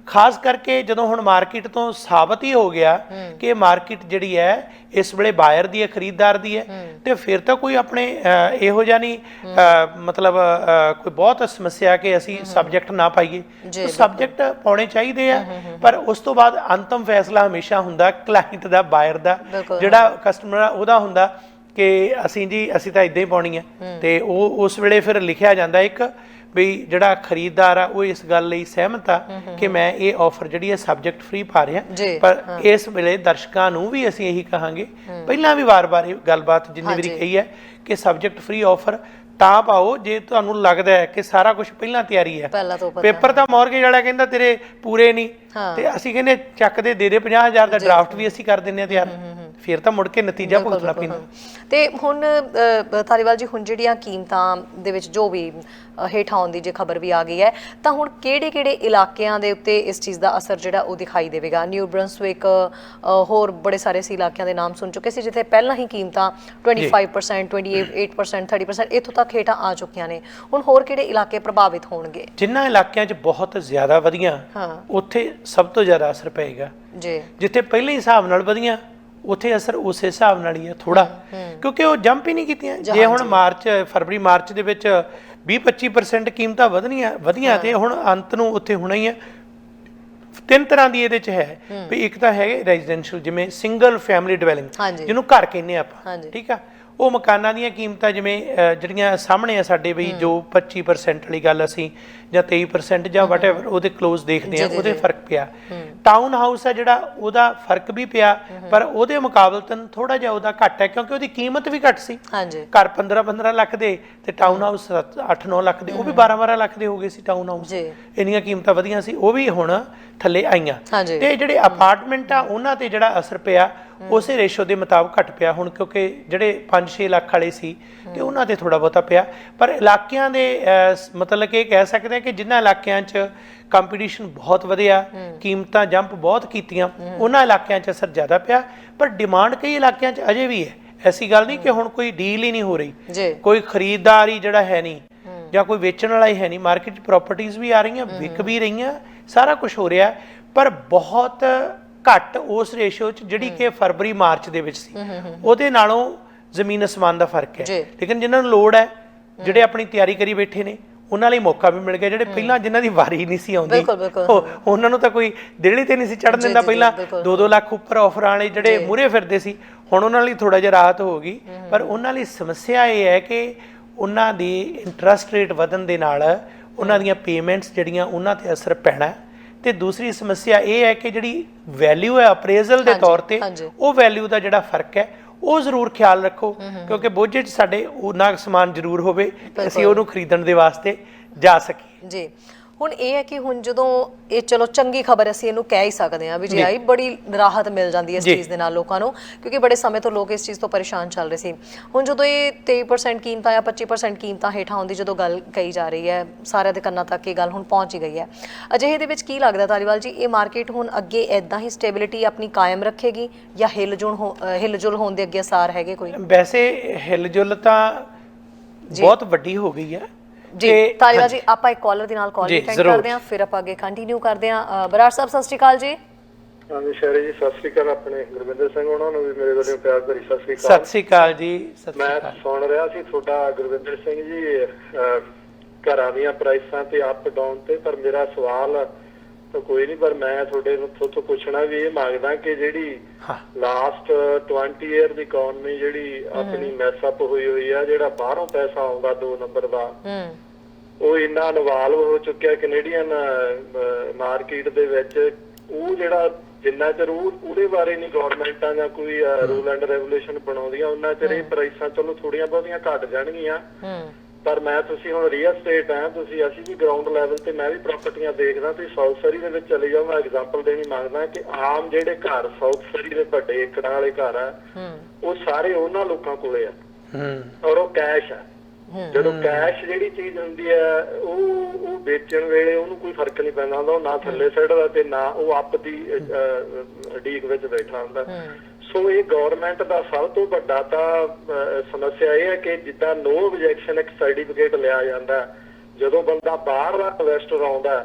ਖਾਸ ਕਰਕੇ ਜਦੋਂ ਹੁਣ ਮਾਰਕੀਟ ਤੋਂ ਸਾਬਤ ਹੀ ਹੋ ਗਿਆ ਕਿ ਮਾਰਕੀਟ ਜਿਹੜੀ ਹੈ ਇਸ ਵੇਲੇ ਬਾਇਰ ਦੀ ਹੈ, ਖਰੀਦਦਾਰ ਦੀ ਹੈ, ਤੇ ਫਿਰ ਤਾਂ ਕੋਈ ਆਪਣੇ ਇਹੋ ਜਿਹਾ ਨਹੀਂ ਮਤਲਬ ਕੋਈ ਬਹੁਤ ਸਮੱਸਿਆ ਕਿ ਅਸੀਂ ਸਬਜੈਕਟ ਨਾ ਪਾਈਏ। ਸਬਜੈਕਟ ਪਾਉਣੇ ਚਾਹੀਦੇ ਆ, ਪਰ ਉਸ ਤੋਂ ਬਾਅਦ ਅੰਤਮ ਫੈਸਲਾ ਹਮੇਸ਼ਾ ਹੁੰਦਾ ਕਲਾਇੰਟ ਦਾ, ਬਾਇਰ ਦਾ, ਜਿਹੜਾ ਕਸਟਮਰ ਆ ਉਹਦਾ ਹੁੰਦਾ ਕਿ ਅਸੀਂ ਤਾਂ ਇਦਾਂ ਹੀ ਪਾਉਣੀ ਹੈ। ਤੇ ਉਹ ਉਸ ਵੇਲੇ ਫਿਰ ਲਿਖਿਆ ਜਾਂਦਾ ਇੱਕ ਵੀ ਜਿਹੜਾ ਖਰੀਦਦਾਰ ਆ ਉਹ ਇਸ ਗੱਲ ਲਈ ਸਹਿਮਤ ਆ ਕਿ ਮੈਂ ਇਹ ਆਫਰ ਜਿਹੜੀ ਹੈ ਸਬਜੈਕਟ ਫ੍ਰੀ ਪਾ ਰਿਹਾ। ਪਰ ਇਸ ਵੇਲੇ ਦਰਸ਼ਕਾਂ ਨੂੰ ਵੀ ਅਸੀਂ ਇਹੀ ਕਹਾਂਗੇ, ਪਹਿਲਾਂ ਵੀ ਵਾਰ-ਵਾਰ ਇਹ ਗੱਲਬਾਤ ਜਿੰਨੀ ਵਾਰੀ ਕਹੀ ਹੈ ਕਿ ਸਬਜੈਕਟ ਫ੍ਰੀ ਆਫਰ ਤਾਂ ਪਾਓ ਜੇ ਤੁਹਾਨੂੰ ਲੱਗਦਾ ਹੈ ਕਿ ਸਾਰਾ ਕੁਝ ਪਹਿਲਾਂ ਤਿਆਰੀ ਹੈ। ਪੇਪਰ ਤਾਂ ਮੌਰਗੇਜ ਵਾਲਾ ਕਹਿੰਦਾ ਤੇਰੇ ਪੂਰੇ ਨਹੀਂ, ਤੇ ਅਸੀਂ ਕਹਿੰਦੇ ਚੱਕ ਦੇ 50,000 ਦਾ ਡਰਾਫਟ ਵੀ ਅਸੀਂ ਕਰ ਦਿੰਦੇ ਹਾਂ ਤਿਆਰ, ਫਿਰ ਤਾਂ ਮੁੜ ਕੇ ਨਤੀਜਾ ਭੁਗਤਣਾ ਪੈਂਦਾ। ਤੇ ਹੁਣ ਧਾਲੀਵਾਲ ਜੀ, ਹੁਣ ਜਿਹੜੀਆਂ ਕੀਮਤਾਂ ਦੇ ਵਿੱਚ ਜੋ ਵੀ ਹੇਠ ਆਉਣ ਦੀ ਜੇ ਖਬਰ ਵੀ ਆ ਗਈ ਹੈ, ਤਾਂ ਹੁਣ ਕਿਹੜੇ ਇਲਾਕਿਆਂ ਦੇ ਉੱਤੇ ਇਸ ਚੀਜ਼ ਦਾ ਅਸਰ ਜਿਹੜਾ ਉਹ ਦਿਖਾਈ ਦੇਵੇਗਾ? ਨਿਊ ਬ੍ਰੰਸਵਿਕ, ਹੋਰ ਬੜੇ ਸਾਰੇ ਅਸੀਂ ਇਲਾਕਿਆਂ ਦੇ ਨਾਮ ਸੁਣ ਚੁੱਕੇ ਸੀ ਜਿੱਥੇ ਪਹਿਲਾਂ ਹੀ ਕੀਮਤਾਂ 25%, 28%, 30% ਇੱਥੋਂ ਤੱਕ ਹੇਠਾਂ ਆ ਚੁੱਕੀਆਂ ਨੇ। ਹੁਣ ਹੋਰ ਕਿਹੜੇ ਇਲਾਕੇ ਪ੍ਰਭਾਵਿਤ ਹੋਣਗੇ? ਜਿਨ੍ਹਾਂ ਇਲਾਕਿਆਂ 'ਚ ਬਹੁਤ ਜ਼ਿਆਦਾ ਵਧੀਆਂ ਉੱਥੇ ਸਭ ਤੋਂ ਜ਼ਿਆਦਾ ਅਸਰ ਪਏਗਾ। ਜਿੱਥੇ ਪਹਿਲੇ ਹਿਸਾਬ ਨਾਲ ਵਧੀਆਂ ਉੱਥੇ ਅਸਰ ਉਸੇ ਹਿਸਾਬ ਨਾਲ ਹੀ ਹੈ ਥੋੜਾ, ਕਿਉਂਕਿ ਉਹ ਜੰਪ ਹੀ ਨਹੀਂ ਕੀਤੀਆਂ। ਜੇ ਹੁਣ ਫਰਵਰੀ ਮਾਰਚ ਦੇ ਵਿੱਚ 20-25% ਕੀਮਤਾਂ ਵਧੀਆਂ ਤੇ ਹੁਣ ਅੰਤ ਨੂੰ ਉੱਥੇ ਹੋਣਾ ਹੀ ਹੈ। ਤਿੰਨ ਤਰ੍ਹਾਂ ਦੀ ਇਹਦੇ 'ਚ ਹੈ ਵੀ ਇੱਕ ਤਾਂ ਹੈਗੇ ਰੈਜ਼ੀਡੈਂਸ਼ੀਅਲ, ਜਿਵੇਂ ਸਿੰਗਲ ਫੈਮਿਲੀ ਡਵੈਲਿੰਗ ਜਿਹਨੂੰ ਘਰ ਕਹਿੰਦੇ ਆਪਾਂ, ਠੀਕ ਆ, ਉਹ ਮਕਾਨਾਂ ਦੀਆਂ ਕੀਮਤਾਂ ਜਿਵੇਂ ਜਿਹੜੀਆਂ ਸਾਹਮਣੇ ਆ ਸਾਡੇ ਵੀ ਜੋ 25% ਵਾਲੀ ਗੱਲ ਅਸੀਂ ਜਾਂ 23% ਜਾਂ ਵਟਐਵਰ ਉਹਦੇ ਕਲੋਜ਼ ਦੇਖਦੇ ਆ, ਉਹਦੇ ਫਰਕ ਪਿਆ। ਟਾਊਨ ਹਾਊਸ ਆ ਜਿਹੜਾ ਉਹਦਾ ਫਰਕ ਵੀ ਪਿਆ, ਪਰ ਉਹਦੇ ਮੁਕਾਬਲਤਨ ਥੋੜਾ ਜਿਹਾ ਉਹਦਾ ਘੱਟ ਹੈ ਕਿਉਂਕਿ ਉਹਦੀ ਕੀਮਤ ਵੀ ਘੱਟ ਸੀ। ਘਰ 15-15 ਲੱਖ ਦੇ ਤੇ ਟਾਊਨ ਹਾਊਸ 8-9 ਲੱਖ ਦੇ, ਉਹ ਵੀ 12-12 ਲੱਖ ਦੇ ਹੋ ਗਏ ਸੀ ਟਾਊਨ ਹਾਊਸ, ਇੰਨੀਆਂ ਕੀਮਤਾਂ ਵਧੀਆਂ ਸੀ, ਉਹ ਵੀ ਹੁਣ ਥੱਲੇ ਆਈਆਂ। ਤੇ ਜਿਹੜੇ ਅਪਾਰਟਮੈਂਟ ਆ ਉਹਨਾਂ ਤੇ ਜਿਹੜਾ ਅਸਰ ਪਿਆ ਉਸੇ ਰੇਸ਼ੋ ਦੇ ਮੁਤਾਬਕ ਘੱਟ ਪਿਆ ਹੁਣ, ਕਿਉਂਕਿ ਜਿਹੜੇ 5-6 ਲੱਖ ਵਾਲੇ ਸੀ ਤੇ ਉਹਨਾਂ ਤੇ ਥੋੜਾ ਬਹੁਤਾ ਪਿਆ। ਪਰ ਇਲਾਕਿਆਂ ਦੇ ਮਤਲਬ ਕਿ ਇਹ ਕਹਿ ਸਕਦੇ ਕਿ ਜਿਨ੍ਹਾਂ ਇਲਾਕਿਆਂ 'ਚ ਕੰਪੀਟੀਸ਼ਨ ਬਹੁਤ ਵਧਿਆ, ਕੀਮਤਾਂ ਜੰਪ ਬਹੁਤ ਕੀਤੀਆਂ, ਉਹਨਾਂ ਇਲਾਕਿਆਂ 'ਚ ਅਸਰ ਜ਼ਿਆਦਾ ਪਿਆ। ਪਰ ਡਿਮਾਂਡ ਕਈ ਇਲਾਕਿਆਂ 'ਚ ਅਜੇ ਵੀ ਹੈ, ਐਸੀ ਗੱਲ ਨਹੀਂ ਕਿ ਹੁਣ ਕੋਈ ਡੀਲ ਹੀ ਨਹੀਂ ਹੋ ਰਹੀ, ਕੋਈ ਖਰੀਦਦਾਰ ਹੀ ਜਿਹੜਾ ਹੈ ਨਹੀਂ ਜਾਂ ਕੋਈ ਵੇਚਣ ਵਾਲਾ ਹੀ ਹੈ ਨਹੀਂ। ਮਾਰਕੀਟ 'ਚ ਪ੍ਰੋਪਰਟੀਜ਼ ਵੀ ਆ ਰਹੀਆਂ, ਵਿਕ ਵੀ ਰਹੀਆਂ, ਸਾਰਾ ਕੁਝ ਹੋ ਰਿਹਾ, ਪਰ ਬਹੁਤ ਘੱਟ ਉਸ ਰੇਸ਼ੋ 'ਚ ਜਿਹੜੀ ਕਿ ਫਰਵਰੀ ਮਾਰਚ ਦੇ ਵਿੱਚ ਸੀ, ਉਹਦੇ ਨਾਲੋਂ ਜ਼ਮੀਨ ਅਸਮਾਨ ਦਾ ਫਰਕ ਹੈ। ਲੇਕਿਨ ਜਿਨ੍ਹਾਂ ਨੂੰ ਲੋੜ ਹੈ, ਜਿਹੜੇ ਆਪਣੀ ਤਿਆਰੀ ਕਰੀ ਬੈਠੇ ਨੇ, ਉਹਨਾਂ ਲਈ ਮੌਕਾ ਵੀ ਮਿਲ ਗਿਆ। ਜਿਹੜੇ ਪਹਿਲਾਂ ਜਿਨ੍ਹਾਂ ਦੀ ਵਾਰੀ ਨਹੀਂ ਸੀ ਆਉਂਦੀ, ਉਹਨਾਂ ਨੂੰ ਤਾਂ ਕੋਈ ਦਿਹੜੀ ਤੇ ਨਹੀਂ ਸੀ ਚੜ੍ਹਨ ਦਿੰਦਾ। ਪਹਿਲਾਂ 2-2 ਲੱਖ ਉੱਪਰ ਆਫਰਾਂ ਵਾਲੇ ਜਿਹੜੇ ਮੂਹਰੇ ਫਿਰਦੇ ਸੀ, ਹੁਣ ਉਹਨਾਂ ਲਈ ਥੋੜਾ ਜਿਹਾ ਰਾਹਤ ਹੋ ਗਈ। ਪਰ ਉਹਨਾਂ ਲਈ ਸਮੱਸਿਆ ਇਹ ਹੈ ਕਿ ਉਹਨਾਂ ਦੀ ਇੰਟਰਸਟ ਰੇਟ ਵਧਣ ਦੇ ਨਾਲ ਉਹਨਾਂ ਦੀਆਂ ਪੇਮੈਂਟਸ ਜਿਹੜੀਆਂ ਉਹਨਾਂ ਤੇ ਅਸਰ ਪੈਣਾ। ਤੇ ਦੂਸਰੀ ਸਮੱਸਿਆ ਇਹ ਹੈ ਕਿ ਜਿਹੜੀ ਵੈਲਿਊ ਹੈ ਅਪਰੇਜ਼ਲ ਦੇ ਤੌਰ ਤੇ, ਉਹ ਵੈਲਿਊ ਦਾ ਜਿਹੜਾ ਫਰਕ ਹੈ ਉਹ ਜ਼ਰੂਰ ਖਿਆਲ ਰੱਖੋ, ਕਿਉਂਕਿ ਬੋਝੇ 'ਚ ਸਾਡੇ ਉਹਨਾਂ ਸਮਾਨ ਜ਼ਰੂਰ ਹੋਵੇ ਅਸੀਂ ਉਹਨੂੰ ਖਰੀਦਣ ਦੇ ਵਾਸਤੇ ਜਾ ਸਕੀਏ। ਜੀ, ਹੁਣ ਇਹ ਹੈ ਕਿ ਹੁਣ ਜਦੋਂ ਇਹ ਚਲੋ ਚੰਗੀ ਖਬਰ ਅਸੀਂ ਇਹਨੂੰ ਕਹਿ ਹੀ ਸਕਦੇ ਹਾਂ ਵੀ ਜੇ ਆਈ, ਬੜੀ ਰਾਹਤ ਮਿਲ ਜਾਂਦੀ ਹੈ ਇਸ ਚੀਜ਼ ਦੇ ਨਾਲ ਲੋਕਾਂ ਨੂੰ, ਕਿਉਂਕਿ ਬੜੇ ਸਮੇਂ ਤੋਂ ਲੋਕ ਇਸ ਚੀਜ਼ ਤੋਂ ਪਰੇਸ਼ਾਨ ਚੱਲ ਰਹੇ ਸੀ। ਹੁਣ ਜਦੋਂ ਇਹ 23% ਕੀਮਤਾਂ ਜਾਂ 25% ਕੀਮਤਾਂ ਹੇਠਾਂ ਆਉਣ ਦੀ ਜਦੋਂ ਗੱਲ ਕਹੀ ਜਾ ਰਹੀ ਹੈ, ਸਾਰਿਆਂ ਦੇ ਕੰਨਾਂ ਤੱਕ ਇਹ ਗੱਲ ਹੁਣ ਪਹੁੰਚ ਹੀ ਗਈ ਹੈ। ਅਜਿਹੇ ਦੇ ਵਿੱਚ ਕੀ ਲੱਗਦਾ ਧਾਲੀਵਾਲ ਜੀ, ਇਹ ਮਾਰਕੀਟ ਹੁਣ ਅੱਗੇ ਇੱਦਾਂ ਹੀ ਸਟੇਬਿਲਿਟੀ ਆਪਣੀ ਕਾਇਮ ਰੱਖੇਗੀ ਜਾਂ ਹਿਲਜੁਲ ਹੋਣ ਦੇ ਅੱਗੇ ਅਸਾਰ ਹੈਗੇ ਕੋਈ? ਵੈਸੇ ਹਿਲਜੁਲ ਤਾਂ ਬਹੁਤ ਵੱਡੀ ਹੋ ਗਈ ਹੈ ਜੀ। ਧਾਲੀਵਾਲ ਜੀ, ਆਪਾਂ ਇੱਕ ਕਾਲਰ ਦੇ ਨਾਲ ਕਾਲ ਅਟੈਂਡ ਕਰਦੇ ਹਾਂ, ਫਿਰ ਆਪਾਂ ਅੱਗੇ ਕੰਟੀਨਿਊ ਕਰਦੇ ਹਾਂ। ਬਰਾੜ ਸਾਹਿਬ ਸਤਿ ਸ਼੍ਰੀ ਅਕਾਲ ਜੀ। ਹਾਂਜੀ ਸ਼ਹਿਰੀ ਜੀ ਸਤਿ ਸ਼੍ਰੀ ਅਕਾਲ। ਆਪਣੇ ਗੁਰਵਿੰਦਰ ਸਿੰਘ ਉਹਨਾਂ ਨੂੰ ਵੀ ਮੇਰੇ ਵੱਲੋਂ ਪਿਆਰ ਭਰੀ ਸਤਿ ਸ਼੍ਰੀ ਅਕਾਲ। ਸਤਿ ਸ਼੍ਰੀ ਅਕਾਲ ਜੀ। ਮੈਂ ਸੁਣ ਰਿਹਾ ਸੀ ਤੁਹਾਡਾ ਗੁਰਵਿੰਦਰ ਸਿੰਘ ਜੀ ਘਰਾਂ ਦੀਆਂ ਪ੍ਰਾਈਸਾਂ ਤੇ ਅਪ ਡਾਊਨ ਤੇ, ਪਰ ਮੇਰਾ ਸਵਾਲ ਤਾਂ ਕੋਈ ਨਹੀਂ, ਪਰ ਮੈਂ ਤੁਹਾਡੇ ਨੂੰ ਤੋਂ ਪੁੱਛਣਾ ਵੀ ਇਹ ਮੰਗਦਾ ਕਿ ਜਿਹੜੀ ਲਾਸਟ 20 ਈਅਰ ਦੀ ਇਕਨੋਮੀ ਜਿਹੜੀ ਆਪਣੀ ਮੈਸਅਪ ਹੋਈ ਆ, ਜਿਹੜਾ ਬਾਹਰੋਂ ਪੈਸਾ ਆਉਂਦਾ 2 ਨੰਬਰ ਦਾ, ਉਹ ਇੰਨਾ ਇਨਵਾਲਵ ਹੋ ਚੁੱਕਿਆ ਕੈਨੇਡੀਅਨ ਮਾਰਕੀਟ ਦੇ ਵਿੱਚ। ਉਹ ਜਿਹੜਾ ਜਿੰਨਾ ਚਿਰ ਉਹਦੇ ਬਾਰੇ ਨਹੀਂ ਗਵਰਨਮੈਂਟਾਂ ਜਾਂ ਕੋਈ ਰੂਲ ਐਂਡ ਰੈਗੂਲੇਸ਼ਨ ਬਣਾਉਂਦੀਆਂ, ਉਹਨਾਂ ਚਿਰ ਇਹ ਪ੍ਰਾਈਸਾਂ ਚਲੋ ਥੋੜੀਆਂ ਬਹੁਤੀਆਂ ਘਟ ਜਾਣਗੀਆਂ। ਪਰ ਮੈਂ ਤੁਸੀਂ ਹੁਣ ਰੀਅਲ ਸਟੇਟ ਹੈ, ਅਸੀਂ ਵੀ ਗਰਾਊਂਡ ਲੈਵਲ ਤੇ ਮੈਂ ਵੀ ਪ੍ਰਾਪਰਟੀਆਂ ਦੇਖਦਾ। ਤੁਸੀਂ ਸਾਊਥ ਸਰੀ ਦੇ ਵਿੱਚ ਚਲੇ ਜਾਓ, ਮੈਂ ਐਗਜ਼ਾਮਪਲ ਦੇਣੀ ਮੰਗਦਾ ਕਿ ਆਮ ਜਿਹੜੇ ਘਰ ਸਾਊਥ ਸਰੀ ਦੇ ਵੱਡੇ ਏਕੜਾਂ ਵਾਲੇ ਘਰ ਆ, ਉਹ ਸਾਰੇ ਉਹਨਾਂ ਲੋਕਾਂ ਕੋਲੇ ਆ ਔਰ ਉਹ ਕੈਸ਼ ਆ। ਜਦੋਂ ਕੈਸ਼ ਜਿਹੜੀ ਚੀਜ਼ ਹੁੰਦੀ ਹੈ ਉਹ ਵੇਚਣ ਵੇਲੇ ਉਹਨੂੰ ਕੋਈ ਫਰਕ ਨਹੀਂ ਪੈਂਦਾ ਹੁੰਦਾ, ਉਹ ਨਾ ਥੱਲੇ ਸੜਦਾ ਤੇ ਨਾ ਉਹ ਅੱਪ ਦੀ ਡੀਕ ਵਿੱਚ ਬੈਠਾ ਹੁੰਦਾ। ਸੋ ਇਹ ਗਵਰਨਮੈਂਟ ਦਾ ਸਭ ਤੋਂ ਵੱਡਾ ਤਾਂ ਸਮੱਸਿਆ ਇਹ ਹੈ ਕਿ ਜਿੱਦਾਂ ਨੋ ਆਬਜੈਕਸ਼ਨ ਇੱਕ ਸਰਟੀਫਿਕੇਟ ਲਿਆ ਜਾਂਦਾ ਜਦੋਂ ਬੰਦਾ ਬਾਹਰ ਦਾ ਇਨਵੈਸਟਰ ਆਉਂਦਾ,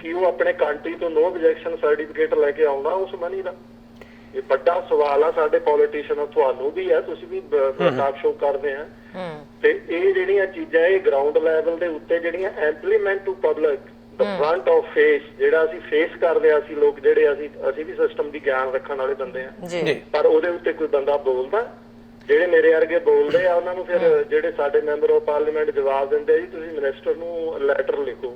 ਕਿ ਉਹ ਆਪਣੇ ਕੰਟਰੀ ਤੋਂ ਨੋ ਆਬਜੈਕਸ਼ਨ ਸਰਟੀਫਿਕੇਟ ਲੈ ਕੇ ਆਉਂਦਾ ਉਸ ਮਨੀ ਦਾ। ਇਹ ਵੱਡਾ ਸਵਾਲ ਆ ਸਾਡੇ ਪੋਲੀਟੀਸ਼ੀਅਨ, ਤੁਹਾਨੂੰ ਵੀ ਹੈ, ਤੁਸੀਂ ਵੀ ਟਾਕ ਸ਼ੋ ਕਰਦੇ ਆ। ਤੇ ਇਹ ਜਿਹੜੀਆਂ ਚੀਜ਼ਾਂ ਇਹ ਗਰਾਊਂਡ ਲੈਵਲ ਦੇ ਉੱਤੇ ਜਿਹੜੀਆਂ implement to public front of face, ਜਿਹੜਾ ਅਸੀਂ ਫੇਸ ਕਰਦੇ ਆ, ਅਸੀਂ ਲੋਕ ਜਿਹੜੇ ਅਸੀਂ ਵੀ ਸਿਸਟਮ ਦੀ ਗਿਆਨ ਰੱਖਣ ਵਾਲੇ ਬੰਦੇ ਆ, ਪਰ ਉਹਦੇ ਉੱਤੇ ਕੋਈ ਬੰਦਾ ਬੋਲਦਾ, ਜਿਹੜੇ ਮੇਰੇ ਵਰਗੇ ਬੋਲਦੇ ਆ ਉਹਨਾਂ ਨੂੰ ਫਿਰ ਜਿਹੜੇ ਸਾਡੇ ਮੈਂਬਰ ਆਫ ਪਾਰਲੀਮੈਂਟ ਜਵਾਬ ਦਿੰਦੇ ਆ ਜੀ ਤੁਸੀਂ ਮਿਨਿਸਟਰ ਨੂੰ ਲੈਟਰ ਲਿਖੋ।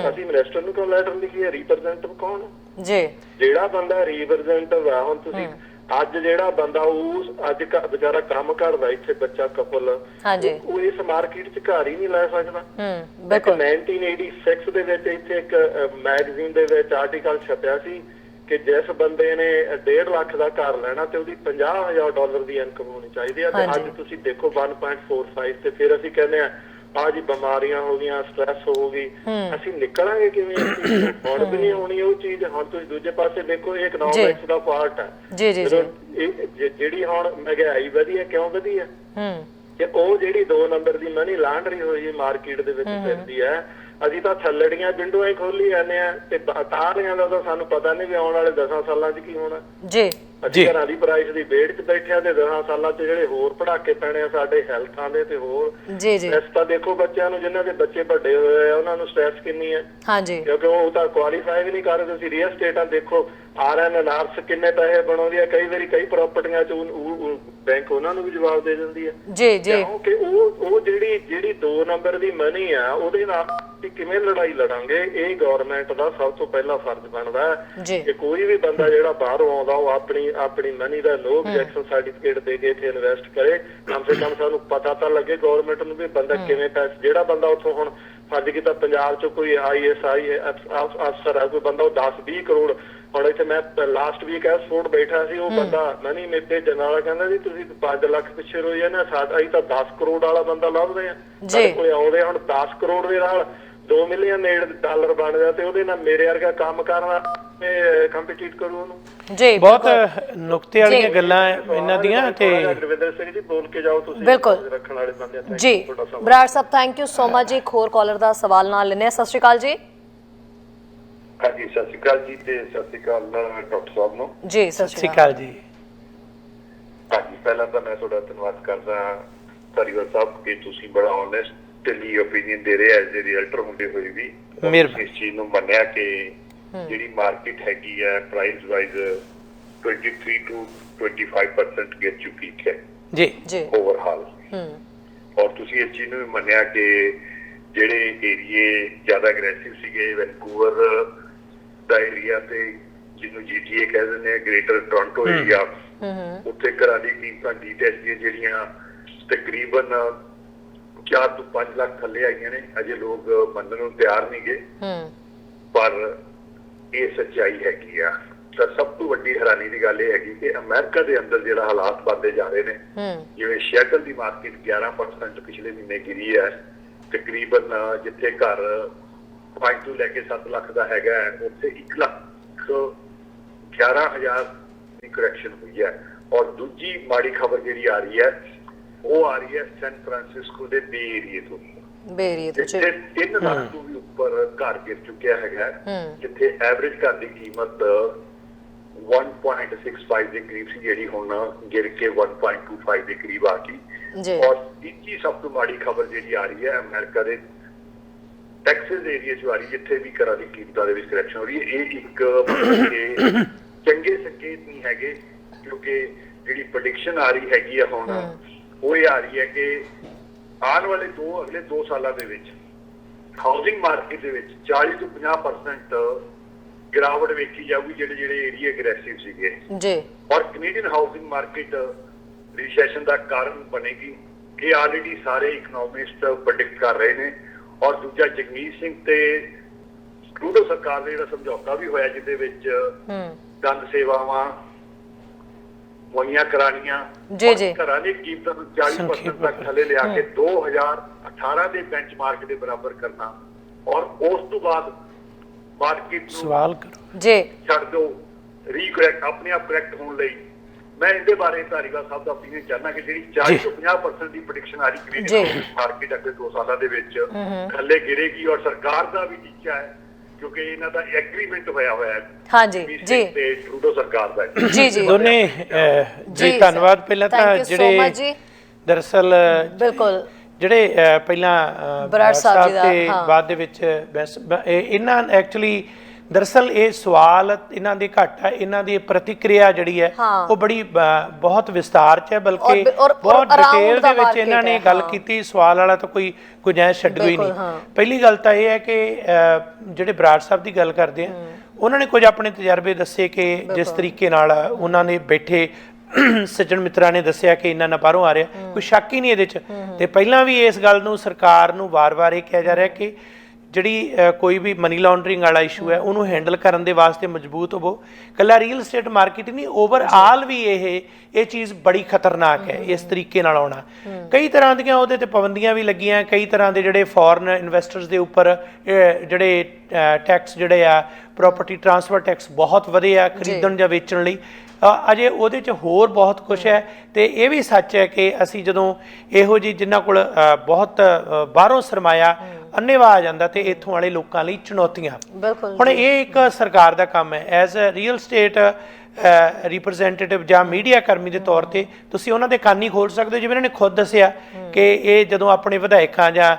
ਅਸੀਂ ਮਿਨਿਸਟਰ ਨੂੰ ਕਿਉਂ ਲੈਟਰ ਲਿਖੀਏ? ਰਿਪਰੈਜ਼ੈਂਟੇਟਿਵ ਕੌਣ ਜੀ? ਜਿਹੜਾ ਬੰਦਾ ਰਿਪਰੈਜ਼ੈਂਟੇਟਿਵ ਆ। ਹੁਣ ਤੁਸੀਂ ਅੱਜ ਜਿਹੜਾ ਬੰਦਾ ਉਸ ਅੱਜ ਵਿਚਾਰਾ ਕੰਮ ਕਰਦਾ ਇੱਥੇ, ਬੱਚਾ ਕਪਲ, ਉਹ ਇਸ ਮਾਰਕੀਟ 'ਚ ਘਰ ਹੀ ਨਹੀਂ ਲੈ ਸਕਦਾ। 1986 ਦੇ ਵਿੱਚ ਇੱਥੇ ਇੱਕ ਮੈਗਜ਼ੀਨ ਦੇ ਵਿੱਚ ਆਰਟੀਕਲ ਛਪਿਆ ਸੀ ਕਿ ਜਿਸ ਬੰਦੇ ਨੇ 1.5 ਲੱਖ ਦਾ ਘਰ ਲੈਣਾ ਤੇ ਉਹਦੀ $50,000 ਦੀ ਇਨਕਮ ਹੋਣੀ ਚਾਹੀਦੀ ਹੈ। ਤੇ ਅੱਜ ਤੁਸੀਂ ਦੇਖੋ 1.45 ਤੇ ਫਿਰ ਅਸੀਂ ਕਹਿੰਦੇ ਆ ਜੀ ਬਿਮਾਰੀਆਂ ਹੋ ਗਈਆਂ, ਸਟ੍ਰੈਸ ਹੋ ਗਈ, ਅਸੀਂ ਨਿਕਲਾਂਗੇ ਕਿਵੇਂ? ਹੁਣ ਵੀ ਨਹੀਂ ਹੋਣੀ ਉਹ ਚੀਜ਼। ਹੁਣ ਤੁਸੀਂ ਦੂਜੇ ਪਾਸੇ ਦੇਖੋ, ਇਹ ਇਕਨੋਮਿਕਸ ਦਾ ਪਾਰਟ ਹੈ। ਜਿਹੜੀ ਹੁਣ ਮਹਿੰਗਾਈ ਵਧੀ ਹੈ, ਕਿਉਂ ਵਧੀ ਹੈ? ਕਿ ਉਹ ਜਿਹੜੀ 2 ਨੰਬਰ ਦੀ ਮਨੀ ਲਾਂਡਰੀ ਹੋਈ ਮਾਰਕੀਟ ਦੇ ਵਿੱਚ ਫਿਰਦੀ ਹੈ। ਅਸੀਂ ਤਾਂ ਥੱਲੜੀਆਂ ਵਿੰਡੋਆਂ ਹੀ ਖੋਲੀ ਜਾਂਦੇ ਆ ਤੇ ਤਾਰਿਆਂ ਦਾ ਤਾਂ ਸਾਨੂੰ ਪਤਾ ਨਹੀਂ ਵੀ ਆਉਣ ਵਾਲੇ 10 ਸਾਲਾਂ 'ਚ ਕੀ ਹੋਣਾ ਜੀ। ਅਸੀਂ ਘਰਾਂ ਦੀ ਪ੍ਰਾਈਸ ਦੀ ਵੇੜ 'ਚ ਬੈਠਿਆ ਤੇ 10 ਸਾਲਾਂ 'ਚ ਜਿਹੜੇ ਹੋਰ ਪੜਾਕੇ ਪੈਣੇ ਆ ਸਾਡੇ ਹੈਲਥਾਂ ਦੇ ਤੇ ਹੋਰ ਸਟ੍ਰੈਸ ਤਾਂ ਦੇਖੋ ਬੱਚਿਆਂ ਨੂੰ, ਜਿਨ੍ਹਾਂ ਦੇ ਬੱਚੇ ਵੱਡੇ ਹੋਏ ਆ ਉਹਨਾਂ ਨੂੰ ਸਟ੍ਰੈਸ ਕਿੰਨੀ ਹੈ, ਕਿਉਂਕਿ ਉਹ ਤਾਂ ਕੁਆਲੀਫਾਈ ਵੀ ਨਹੀਂ ਕਰਦੇ। ਤੁਸੀਂ ਰੀਅਲ ਸਟੇਟਾਂ ਦੇਖੋ, RNRs ਕਿੰਨੇ ਪੈਸੇ ਬਣਾਉਂਦੀ ਆ, ਕਈ ਵਾਰੀ ਕਈ ਪ੍ਰਾਪਰਟੀਆਂ 'ਚ ਬੈਂਕ ਉਹਨਾਂ ਨੂੰ ਵੀ ਜਵਾਬ ਦੇ ਦਿੰਦੀ ਹੈ ਕਿਉਂਕਿ ਉਹ ਜਿਹੜੀ 2 ਨੰਬਰ ਦੀ ਮਨੀ ਆ ਉਹਦੇ ਨਾਲ ਕਿਵੇਂ ਲੜਾਈ ਲੜਾਂਗੇ? ਇਹ ਗਵਰਨਮੈਂਟ ਦਾ ਸਭ ਤੋਂ ਪਹਿਲਾ ਫਰਜ਼ ਬਣਦਾ ਹੈ ਕਿ ਕੋਈ ਵੀ ਬੰਦਾ ਜਿਹੜਾ ਬਾਹਰੋਂ ਆਉਂਦਾ ਉਹ ਆਪਣੀ ਮਨੀ ਦਾ ਨੋ ਆਬਜੈਕਸ਼ਨ ਸਰਟੀਫਿਕੇਟ ਦੇ ਕੇ ਇੱਥੇ ਇਨਵੈਸਟ ਕਰੇ। ਕਮ ਸੇ ਕਮ ਸਾਨੂੰ ਪਤਾ ਤਾਂ ਲੱਗੇ ਗਵਰਨਮੈਂਟ ਨੂੰ ਵੀ ਬੰਦਾ ਕਿਵੇਂ ਪੈਸੇ, ਜਿਹੜਾ ਬੰਦਾ ਉੱਥੋਂ ਹੁਣ ਫਰਜ਼ ਕੀਤਾ ਪੰਜਾਬ 'ਚ ਕੋਈ ISI ਅਫਸਰ ਹੈ, ਕੋਈ ਬੰਦਾ ਉਹ 10-20 ਕਰੋੜ, ਹੁਣ ਇੱਥੇ ਮੈਂ ਲਾਸਟ ਵੀਕ ਐਸਪੋਰਟ ਬੈਠਾ ਸੀ, ਉਹ ਬੰਦਾ ਮਨੀ ਮੇਤੇ ਜਨਾਲਾ ਕਹਿੰਦਾ ਜੀ ਤੁਸੀਂ 5 ਲੱਖ ਪਿੱਛੇ ਰੋਈ ਜਾਂਦੇ, ਸਾਡਾ ਅਸੀਂ ਤਾਂ 10 ਕਰੋੜ ਵਾਲਾ ਬੰਦਾ ਲੱਭਦੇ ਆ। ਸਾਡੇ ਕੋਲ ਆਉਂਦੇ ਹੁਣ 10 ਕਰੋੜ ਦੇ ਨਾਲ $2 ਮਿਲੀਅਨ ਬਣ ਜਾ ਤੇ ਉਹਦੇ ਨਾਲ ਮੇਰੇ ਵਰਗਾ ਕੰਮ ਕਰਨਾ ਕੰਪੀਟੀਟ ਕਰੂ ਉਹਨੂੰ ਜੀ। ਬਹੁਤ ਨੁਕਤੇ ਵਾਲੀਆਂ ਗੱਲਾਂ ਇਹਨਾਂ ਦੀਆਂ ਤੇ ਗੁਰਵਿੰਦਰ ਸਿੰਘ ਜੀ ਬੋਲ ਕੇ ਜਾਓ ਤੁਸੀਂ ਬਿਲਕੁਲ ਰੱਖਣ ਵਾਲੇ ਬੰਦੇ ਆ ਜੀ। ਬਰਾੜ ਸਾਹਿਬ ਥੈਂਕ ਯੂ ਸੋ ਮਚ ਜੀ। ਇੱਕ ਹੋਰ ਕਾਲਰ ਦਾ ਸਵਾਲ ਨਾਲ ਲੈਣੇ। ਸਤਿ ਸ਼੍ਰੀ ਅਕਾਲ ਜੀ। ਹਾਂਜੀ, ਸਤਿ ਸ਼੍ਰੀ ਅਕਾਲ ਜੀ ਤੇ ਸਤਿ ਸ਼੍ਰੀ ਅਕਾਲ ਡਾਕਟਰ ਸਾਹਿਬ ਨੂੰ। ਜੀ ਸਤਿ ਸਤਿ ਸ਼੍ਰੀ ਸ਼੍ਰੀ ਅਕਾਲ ਅਕਾਲ ਜੀ। ਹਾਂਜੀ, ਪਹਿਲਾਂ ਤਾਂ ਮੈਂ ਤੁਹਾਡਾ ਧੰਨਵਾਦ ਕਰਦਾ ਧਾਰੀਵਾਲ ਸਾਹਿਬ ਕਿ ਤੁਸੀਂ ਬੜਾ ਓਨੈਸਟਲੀ ਓਪੀਨੀਅਨ ਦੇ ਰਹੇ ਐਜ਼ ਏ ਰੀਅਲਟਰ ਹੁੰਦੇ ਹੋਏ ਵੀ ਮਿਹਰਬਾਨੀ। ਇਸ ਚੀਜ਼ ਨੂੰ ਮੰਨਿਆ ਕਿ ਜਿਹੜੀ ਮਾਰਕੀਟ ਹੈਗੀ ਹੈ ਪ੍ਰਾਈਸ ਵਾਈਜ਼ 23 to 25% ਗਿਰ ਚੁੱਕੀ ਹੈ ਜੀ ਜੀ ਓਵਰਹਾਲ। ਔਰ ਤੁਸੀਂ ਇਸ ਚੀਜ਼ ਨੂੰ ਵੀ ਮੰਨਿਆ ਕਿ ਜਿਹੜੇ ਏਰੀਏ ਜ਼ਿਆਦਾ ਅਗਰੈਸਿਵ ਸੀਗੇ ਵੈਨਕੂਵਰ ਦਾ ਏਰੀਆ ਤੇ ਜਿਹਨੂੰ GTA ਕਹਿ ਦਿੰਦੇ ਆ, ਗ੍ਰੇਟਰ ਟੋਰਾਂਟੋ ਏਰੀਆ, ਉੱਥੇ ਘਰਾਂ ਦੀ ਕੀਮਤਾਂ ਡੀਟੈਚ ਦੀਆਂ ਜਿਹੜੀਆਂ ਤਕਰੀਬਨ 4 ਤੋਂ 5 ਲੱਖ ਥੱਲੇ ਆਈਆਂ ਨੇ। ਅਜੇ ਲੋਕ ਮੰਨਣ ਨੂੰ ਤਿਆਰ ਨਹੀਂ ਗੇ, ਪਰ ਇਹ ਸੱਚਾਈ ਹੈਗੀ ਆ। ਤਾਂ ਸਭ ਤੋਂ ਵੱਡੀ ਹੈਰਾਨੀ ਦੀ ਗੱਲ ਇਹ ਹੈਗੀ ਕਿ ਅਮਰੀਕਾ ਦੇ ਅੰਦਰ ਜਿਹੜਾ ਹਾਲਾਤ ਬਣਦੇ ਜਾ ਰਹੇ ਨੇ, ਜਿਵੇਂ ਸ਼ੈਟਲ ਦੀ ਮਾਰਕੀਟ 11% ਪਿਛਲੇ ਮਹੀਨੇ ਗਿਰੀ ਹੈ, ਤਕਰੀਬਨ ਜਿੱਥੇ ਘਰ 5 ਤੋਂ ਲੈ ਕੇ 7 ਲੱਖ ਦਾ ਹੈਗਾ ਉੱਥੇ 1,11,000 ਦੀ ਕਰੈਕਸ਼ਨ ਹੋਈ ਹੈ। ਔਰ ਦੂਜੀ ਮਾੜੀ ਖਬਰ ਜਿਹੜੀ ਆ ਰਹੀ ਹੈ ਉਹ ਆ ਰਹੀ ਹੈ ਸੈਨ ਫਰਾਂਸਿਸਕੋ ਦੇ ਬੇ ਏਰੀਏ ਤੋਂ, ਜਿੱਥੇ 3 ਲੱਖ ਤੋਂ ਵੀ ਉੱਪਰ ਘਰ ਗਿਰ ਚੁੱਕਿਆ ਹੈਗਾ, ਜਿੱਥੇ ਐਵਰੇਜ ਘਰ ਦੀ ਕੀਮਤ 1.65 ਦੇ ਕਰੀਬ ਸੀ, ਜਿਹੜੀ ਹੁਣ ਗਿਰ ਕੇ 1.25 ਦੇ ਕਰੀਬ ਆ ਗਈ। ਔਰ ਤੀਜੀ ਸਭ ਤੋਂ ਮਾੜੀ ਖਬਰ ਜਿਹੜੀ ਆ ਰਹੀ ਹੈ ਅਮਰੀਕਾ ਦੇ ਟੈਕਸਸ ਏਰੀਆ 'ਚ ਆ ਰਹੀ, ਜਿੱਥੇ ਵੀ ਘਰਾਂ ਦੀ ਕੀਮਤਾਂ ਦੇ ਵਿੱਚ ਕਰੈਕਸ਼ਨ ਹੋ ਰਹੀ ਹੈ। ਇਹ ਇੱਕ ਚੰਗੇ ਸੰਕੇਤ ਨਹੀਂ ਹੈਗੇ, ਕਿਉਂਕਿ ਜਿਹੜੀ ਪ੍ਰੈਡਿਕਸ਼ਨ ਆ ਰਹੀ ਹੈਗੀ ਆ ਹੁਣ ਉਹ ਇਹ ਆ ਰਹੀ ਹੈ ਕਿ ਆਉਣ ਵਾਲੇ ਅਗਲੇ 2 ਸਾਲਾਂ ਦੇ ਵਿੱਚ ਹਾਊਸਿੰਗ ਮਾਰਕੀਟ ਦੇ ਵਿੱਚ 40 ਤੋਂ 50% ਗਿਰਾਵਟ ਵੇਖੀ ਜਾਊਗੀ, ਜਿਹੜੇ ਏਰੀਆ ਅਗਰੈਸਿਵ ਸੀਗੇ ਜੀ। ਔਰ ਕੈਨੇਡੀਅਨ ਹਾਊਸਿੰਗ ਮਾਰਕੀਟ ਰਿਸੈਸ਼ਨ ਦਾ ਕਾਰਨ ਬਣੇਗੀ, ਇਹ ਆਲਰੇਡੀ ਸਾਰੇ ਇਕਨੋਮਿਸਟ ਪ੍ਰੈਡਿਕਟ ਕਰ ਰਹੇ ਨੇ। ਔਰ ਦੂਜਾ ਜਗਮੀਤ ਸਿੰਘ ਤੇ ਟਰੂਡੋ ਸਰਕਾਰ ਦਾ ਜਿਹੜਾ ਸਮਝੌਤਾ ਵੀ ਹੋਇਆ, ਜਿਹਦੇ ਵਿੱਚ ਦੰਦ ਸੇਵਾਵਾਂ ਮੁਹੱਈਆ ਕਰਾਉਣੀਆਂ, ਘਰਾਂ ਦੀ ਕੀਮਤਾਂ ਨੂੰ 40% ਤੱਕ ਥੱਲੇ ਲਿਆ ਕੇ 2018 ਦੇ ਬੈਂਚਮਾਰਕ ਦੇ ਬਰਾਬਰ ਕਰਨਾ, ਔਰ ਉਸ ਤੋਂ ਬਾਅਦ ਮਾਰਕੀਟ ਨੂੰ ਸਵਾਲ ਕਰੋ ਜੀ ਛੱਡ ਦਿਓ ਰੀਕਰੈਕਟ ਆਪਣੇ ਆਪ ਕਰੈਕਟ ਹੋਣ ਲਈ। ਮੈਂ ਇਹਦੇ ਬਾਰੇ ਧਾਰੀਵਾਲ ਸਾਹਿਬ ਦਾ ਓਪੀਨੀਅਨ ਚਾਹਨਾ ਕਿ ਜਿਹੜੀ 40 ਤੋਂ 50% ਦੀ ਪ੍ਰੈਡਿਕਸ਼ਨ ਆ ਰਹੀ ਕੈਨੇਡੀਅਨ ਮਾਰਕੀਟ ਅਗਲੇ 2 ਸਾਲਾਂ ਦੇ ਵਿੱਚ ਥੱਲੇ ਗਿਰੇਗੀ। ਔਰ ਸਰਕਾਰ ਦਾ ਵੀ ਟੀਚਾ ਹੈ, ਕਿਉਂਕਿ ਇਹਨਾਂ ਦਾ ਐਗਰੀਮੈਂਟ ਹੋਇਆ ਹੈ ਹਾਂਜੀ ਜੀ ਤੇ ਟਰੂਡੋ ਸਰਕਾਰ ਦਾ ਜੀ ਜੀ ਦੋਨੇ ਜੀ ਧੰਨਵਾਦ। ਪਹਿਲਾਂ ਤਾਂ ਜਿਹੜੇ ਦਰਅਸਲ ਬਿਲਕੁਲ ਜਿਹੜੇ ਪਹਿਲਾਂ ਬਰਾੜ ਸਾਹਿਬ ਤੇ ਬਾਅਦ ਦੇ ਵਿੱਚ ਇਹਨਾਂ ਐਕਚੁਅਲੀ ਦਰਅਸਲ ਇਹ ਸਵਾਲ ਇਹਨਾਂ ਦੇ ਘੱਟ ਹੈ, ਇਹਨਾਂ ਦੀ ਪ੍ਰਤੀਕਿਰਿਆ ਜਿਹੜੀ ਹੈ ਉਹ ਬੜੀ ਬਹੁਤ ਵਿਸਤਾਰ 'ਚ ਹੈ, ਬਲਕਿ ਬਹੁਤ ਡਿਟੇਲ ਦੇ ਵਿੱਚ ਇਹਨਾਂ ਨੇ ਗੱਲ ਕੀਤੀ। ਸਵਾਲ ਵਾਲਾ ਤਾਂ ਕੋਈ ਗੁੰਜਾਇਸ਼ ਛੱਡ ਗਈ ਨਹੀਂ। ਪਹਿਲੀ ਗੱਲ ਤਾਂ ਇਹ ਹੈ ਕਿ ਜਿਹੜੇ ਬਰਾੜ ਸਾਹਿਬ ਦੀ ਗੱਲ ਕਰਦੇ ਆ, ਉਹਨਾਂ ਨੇ ਕੁਝ ਆਪਣੇ ਤਜਰਬੇ ਦੱਸੇ ਕਿ ਜਿਸ ਤਰੀਕੇ ਨਾਲ ਉਹਨਾਂ ਨੇ ਬੈਠੇ ਸੱਜਣ ਮਿੱਤਰਾਂ ਨੇ ਦੱਸਿਆ ਕਿ ਇੰਨਾ ਨਾ ਬਾਹਰੋਂ ਆ ਰਿਹਾ, ਕੋਈ ਸ਼ੱਕ ਹੀ ਨਹੀਂ ਇਹਦੇ 'ਚ। ਤੇ ਪਹਿਲਾਂ ਵੀ ਇਸ ਗੱਲ ਨੂੰ ਸਰਕਾਰ ਨੂੰ ਵਾਰ-ਵਾਰ ਇਹ ਕਿਹਾ ਜਾ ਰਿਹਾ ਕਿ ਜਿਹੜੀ ਕੋਈ ਵੀ ਮਨੀ ਲਾਂਡਰਿੰਗ ਵਾਲਾ ਇਸ਼ੂ ਹੈ ਉਹਨੂੰ ਹੈਂਡਲ ਕਰਨ ਦੇ ਵਾਸਤੇ ਮਜ਼ਬੂਤ ਹੋਵੋ। ਇਕੱਲਾ ਰੀਅਲ ਸਟੇਟ ਮਾਰਕੀਟ ਨਹੀਂ, ਓਵਰਆਲ ਵੀ ਇਹ ਚੀਜ਼ ਬੜੀ ਖਤਰਨਾਕ ਹੈ। ਇਸ ਤਰੀਕੇ ਨਾਲ ਆਉਣਾ, ਕਈ ਤਰ੍ਹਾਂ ਦੀਆਂ ਉਹਦੇ ਤੇ ਪਾਬੰਦੀਆਂ ਵੀ ਲੱਗੀਆਂ, ਕਈ ਤਰ੍ਹਾਂ ਦੇ ਜਿਹੜੇ ਫੋਰਨ ਇਨਵੈਸਟਰਸ ਦੇ ਉੱਪਰ ਜਿਹੜੇ ਟੈਕਸ ਜਿਹੜੇ ਆ ਪ੍ਰੋਪਰਟੀ ਟਰਾਂਸਫਰ ਟੈਕਸ ਬਹੁਤ ਵਧੇ ਆ ਖਰੀਦਣ ਜਾਂ ਵੇਚਣ ਲਈ। ਅਜੇ ਉਹਦੇ 'ਚ ਹੋਰ ਬਹੁਤ ਕੁਛ ਹੈ। ਤੇ ਇਹ ਵੀ ਸੱਚ ਹੈ ਕਿ ਅਸੀਂ ਜਦੋਂ ਇਹੋ ਜਿਹੀ ਜਿਨ੍ਹਾਂ ਕੋਲ ਬਹੁਤ ਬਾਹਰੋਂ ਸਰਮਾਇਆ ਅੰਨ੍ਹੇਵਾਹ ਆ ਜਾਂਦਾ ਤੇ ਇੱਥੋਂ ਵਾਲੇ ਲੋਕਾਂ ਲਈ ਚੁਣੌਤੀਆਂ। ਹੁਣ ਇਹ ਇੱਕ ਸਰਕਾਰ ਦਾ ਕੰਮ ਹੈ as a real state representative ਜਾਂ ਮੀਡੀਆ ਕਰਮੀ ਦੇ ਤੌਰ ਤੇ ਤੁਸੀਂ ਉਹਨਾਂ ਦੇ ਕੰਨ ਹੀ ਖੋਲ੍ਹ ਸਕਦੇ ਹੋ। ਜਿਵੇਂ ਇਹਨਾਂ ਨੇ ਖੁਦ ਦੱਸਿਆ ਕਿ ਇਹ ਜਦੋਂ ਆਪਣੇ ਵਿਧਾਇਕਾਂ ਜਾਂ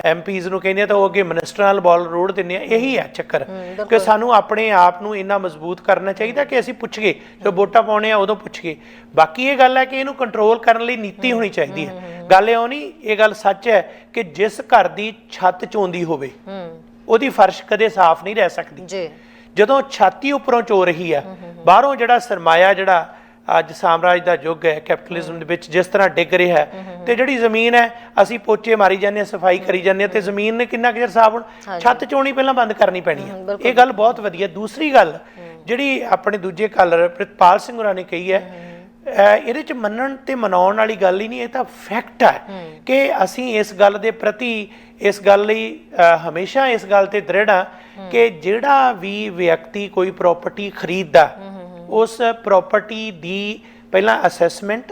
MPs ਨੂੰ ਕਹਿੰਦੇ ਆ ਤਾਂ ਉਹ ਅੱਗੇ ਮਿਨਿਸਟਰਾਂ ਨਾਲ ਬਾਲ ਰੋੜ ਦਿੰਦੇ ਆ। ਇਹੀ ਹੈ ਚੱਕਰ ਕਿ ਸਾਨੂੰ ਆਪਣੇ ਆਪ ਨੂੰ ਇੰਨਾ ਮਜ਼ਬੂਤ ਕਰਨਾ ਚਾਹੀਦਾ ਕਿ ਅਸੀਂ ਪੁੱਛੀਏ, ਜਦੋਂ ਵੋਟਾਂ ਪਾਉਣੇ ਆ ਉਦੋਂ ਪੁੱਛੀਏ। ਬਾਕੀ ਇਹ ਗੱਲ ਹੈ ਕਿ ਇਹਨੂੰ ਕੰਟਰੋਲ ਕਰਨ ਲਈ ਨੀਤੀ ਹੋਣੀ ਚਾਹੀਦੀ ਹੈ। ਗੱਲ ਇਉਂ ਨਹੀਂ, ਇਹ ਗੱਲ ਸੱਚ ਹੈ ਕਿ ਜਿਸ ਘਰ ਦੀ ਛੱਤ ਚੋਂਦੀ ਹੋਵੇ ਉਹਦੀ ਫਰਸ਼ ਕਦੇ ਸਾਫ਼ ਨਹੀਂ ਰਹਿ ਸਕਦੀ। ਜਦੋਂ ਛਾਤੀ ਉੱਪਰੋਂ ਚੋ ਰਹੀ ਆ, ਬਾਹਰੋਂ ਜਿਹੜਾ ਸਰਮਾਇਆ ਜਿਹੜਾ ਅੱਜ ਸਾਮਰਾਜ ਦਾ ਯੁੱਗ ਹੈ ਕੈਪੀਟਲਿਜ਼ਮ ਦੇ ਵਿੱਚ ਜਿਸ ਤਰ੍ਹਾਂ ਡਿੱਗ ਰਿਹਾ ਹੈ, ਤੇ ਜਿਹੜੀ ਜ਼ਮੀਨ ਹੈ ਅਸੀਂ ਪੋਚੇ ਮਾਰੀ ਜਾਂਦੇ ਹਾਂ, ਸਫਾਈ ਕਰੀ ਜਾਂਦੇ ਹਾਂ, ਤੇ ਜ਼ਮੀਨ ਨੇ ਕਿੰਨਾ ਕੁ ਚਿਰ ਸਾਫ਼ ਹੋਣਾ? ਛੱਤ ਚੋਣੀ ਪਹਿਲਾਂ ਬੰਦ ਕਰਨੀ ਪੈਣੀ ਹੈ। ਇਹ ਗੱਲ ਬਹੁਤ ਵਧੀਆ। ਦੂਸਰੀ ਗੱਲ ਜਿਹੜੀ ਆਪਣੇ ਦੂਜੇ ਕਾਲਰ ਪ੍ਰਿਤਪਾਲ ਸਿੰਘ ਹੋਰਾਂ ਨੇ ਕਹੀ ਹੈ, ਇਹਦੇ 'ਚ ਮੰਨਣ ਤੇ ਮਨਾਉਣ ਵਾਲੀ ਗੱਲ ਹੀ ਨਹੀਂ, ਇਹ ਤਾਂ ਫੈਕਟ ਹੈ ਕਿ ਅਸੀਂ ਇਸ ਗੱਲ ਦੇ ਪ੍ਰਤੀ ਇਸ ਗੱਲ ਲਈ ਹਮੇਸ਼ਾ ਇਸ ਗੱਲ ਤੇ ਦ੍ਰਿੜ ਹਾਂ ਕਿ ਜਿਹੜਾ ਵੀ ਵਿਅਕਤੀ ਕੋਈ ਪ੍ਰਾਪਰਟੀ ਖਰੀਦਦਾ ਉਸ ਪ੍ਰਾਪਰਟੀ ਦੀ ਪਹਿਲਾਂ ਅਸੈਸਮੈਂਟ,